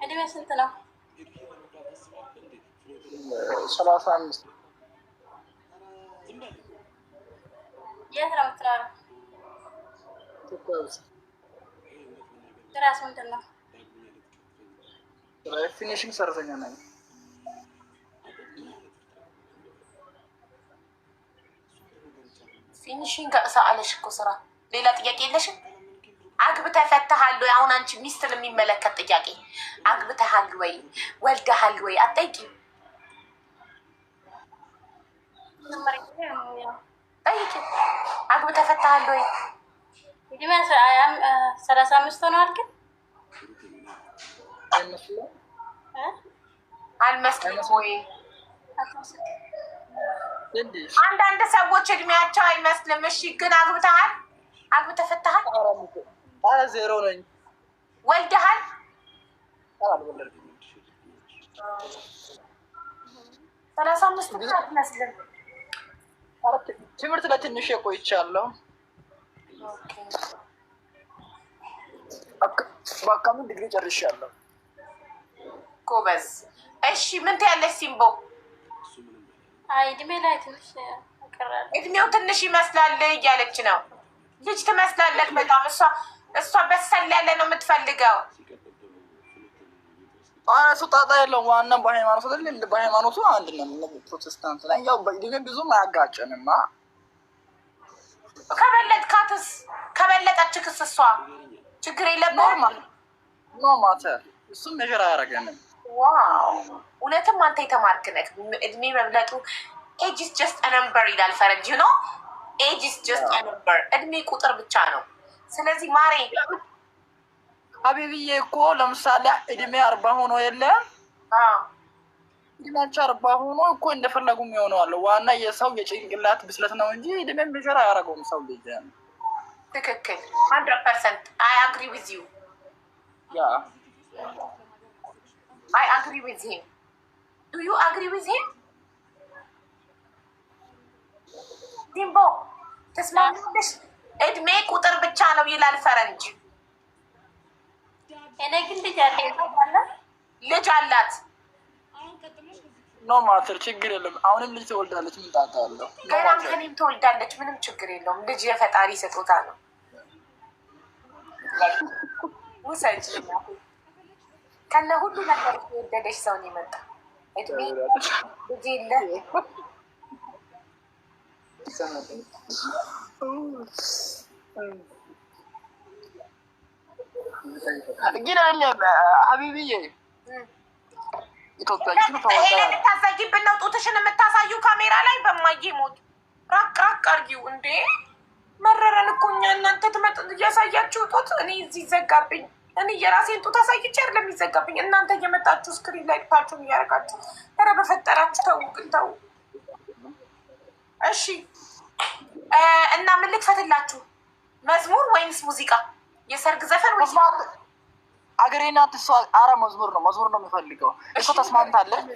Speaker 1: እድሜ ስንት ነው?
Speaker 8: 35
Speaker 1: የት ነው የምትኖረው? ስራስ ምንድን ነው?
Speaker 8: ፊኒሽንግ ሰራተኛ ነኝ።
Speaker 1: ፊኒሽንግ ሰአለሽ እኮ ስራ። ሌላ ጥያቄ የለሽም? አግብተህ ፈተሃል ወይ? አሁን አንቺ ሚስት ለሚመለከት ጥያቄ አግብተሃል ወይ ወልደሃል ወይ አትጠይቂም? ጠይቂ። አግብተህ ፈተሃል ወይ?
Speaker 9: 35 ሆነዋል። ግን
Speaker 1: አልመስልም ወይ? አንዳንድ ሰዎች እድሜያቸው አይመስልም። እሺ ግን አግብተሃል? አግብተህ ፈተሃል?
Speaker 8: ኧረ 0 ነኝ።
Speaker 1: ወልደሃል?
Speaker 8: አልወለድኩም።
Speaker 1: 35 ብቻ አትመስልም።
Speaker 8: ትምህርት ለትንሽ ቆይቻለሁ። በቃ ምን ዲግሪ ጨርሻለሁ።
Speaker 1: ጎበዝ። እሺ ምን ትያለሽ ሲምቦ?
Speaker 9: እድሜ ላይ ትንሽ ቀራል።
Speaker 1: እድሜው ትንሽ ይመስላል እያለች ነው። ልጅ ትመስላለች በጣም። እሷ በሰል ያለ ነው የምትፈልገው።
Speaker 8: እሱ ጣጣ የለውም። ዋናው በሃይማኖቱ አይደለም። በሃይማኖቱ አንድ ነው። ፕሮቴስታንት ላይ ያው በእድሜ ብዙም አያጋጨንማ።
Speaker 1: ከበለጥካትስ? ከበለጠችክስ እሷ ችግር የለብህም።
Speaker 8: ኖ ማተር እሱም ሜዥር አያደርገንም።
Speaker 1: ዋው እውነትም አንተ የተማርክ ነህ። እድሜ መብለጡ ኤጅ ኢዝ ጀስት አ ነምበር ይላል ፈረንጅ ነው። ኤጅ ኢዝ ጀስት አ ነምበር፣ እድሜ ቁጥር ብቻ ነው። ስለዚህ ማሬ
Speaker 8: ሀቢብዬ እኮ ለምሳሌ እድሜ 40 ሆኖ የለም እድሜያቸው 40 ሆኖ እኮ እንደፈለጉ የሚሆነው አለ። ዋና የሰው የጭንቅላት ብስለት ነው እንጂ እድሜ ሜዥር አያደርገውም ሰው ልጅ።
Speaker 1: ትክክል 100%. አይ አግሪ ዊዝ ዩ I agree with him. Do you agree with him? ዲምቦ ተስማማለሽ? እድሜ ቁጥር ብቻ ነው ይላል ፈረንጅ።
Speaker 9: እኔ ግን ልጅ
Speaker 1: አላት።
Speaker 8: ኖ ማተር ችግር የለም። አሁንም ልጅ ትወልዳለች። ምን ጣጣ አለው?
Speaker 1: ገናም ከኔም ትወልዳለች። ምንም ችግር የለውም። ልጅ የፈጣሪ ስጦታ ነው። ውሰጅ። ከነ ሁሉ ነገር የወደደች ሰውን የመጣ እድሜ ልጅ የለ
Speaker 8: ግን ሀቢብዬ ኢትዮጵያ
Speaker 1: ይሄን የምታሳይብን ነው ጡትሽን የምታሳዩ ካሜራ ላይ በማዬ ሞት ራቅ ራቅ አርጊው እንዴ መረረን እኮ እኛ እናንተ ትመጥ እያሳያችሁ ጡት እኔ እዚህ ዘጋብኝ እኔ የራሴን ጡት አሳይቼ አይደለም የሚዘጋብኝ እናንተ እየመጣችሁ ስክሪን ላይ ፓችሁን እያደረጋችሁ ኧረ በፈጠራችሁ ተው ግን ተው እሺ እና ምን ልክፈትላችሁ መዝሙር ወይንስ ሙዚቃ የሰርግ ዘፈን ወይስ
Speaker 8: አገሬ ናት እሷ አረ መዝሙር ነው የሚፈልገው እሷ ተስማምታለች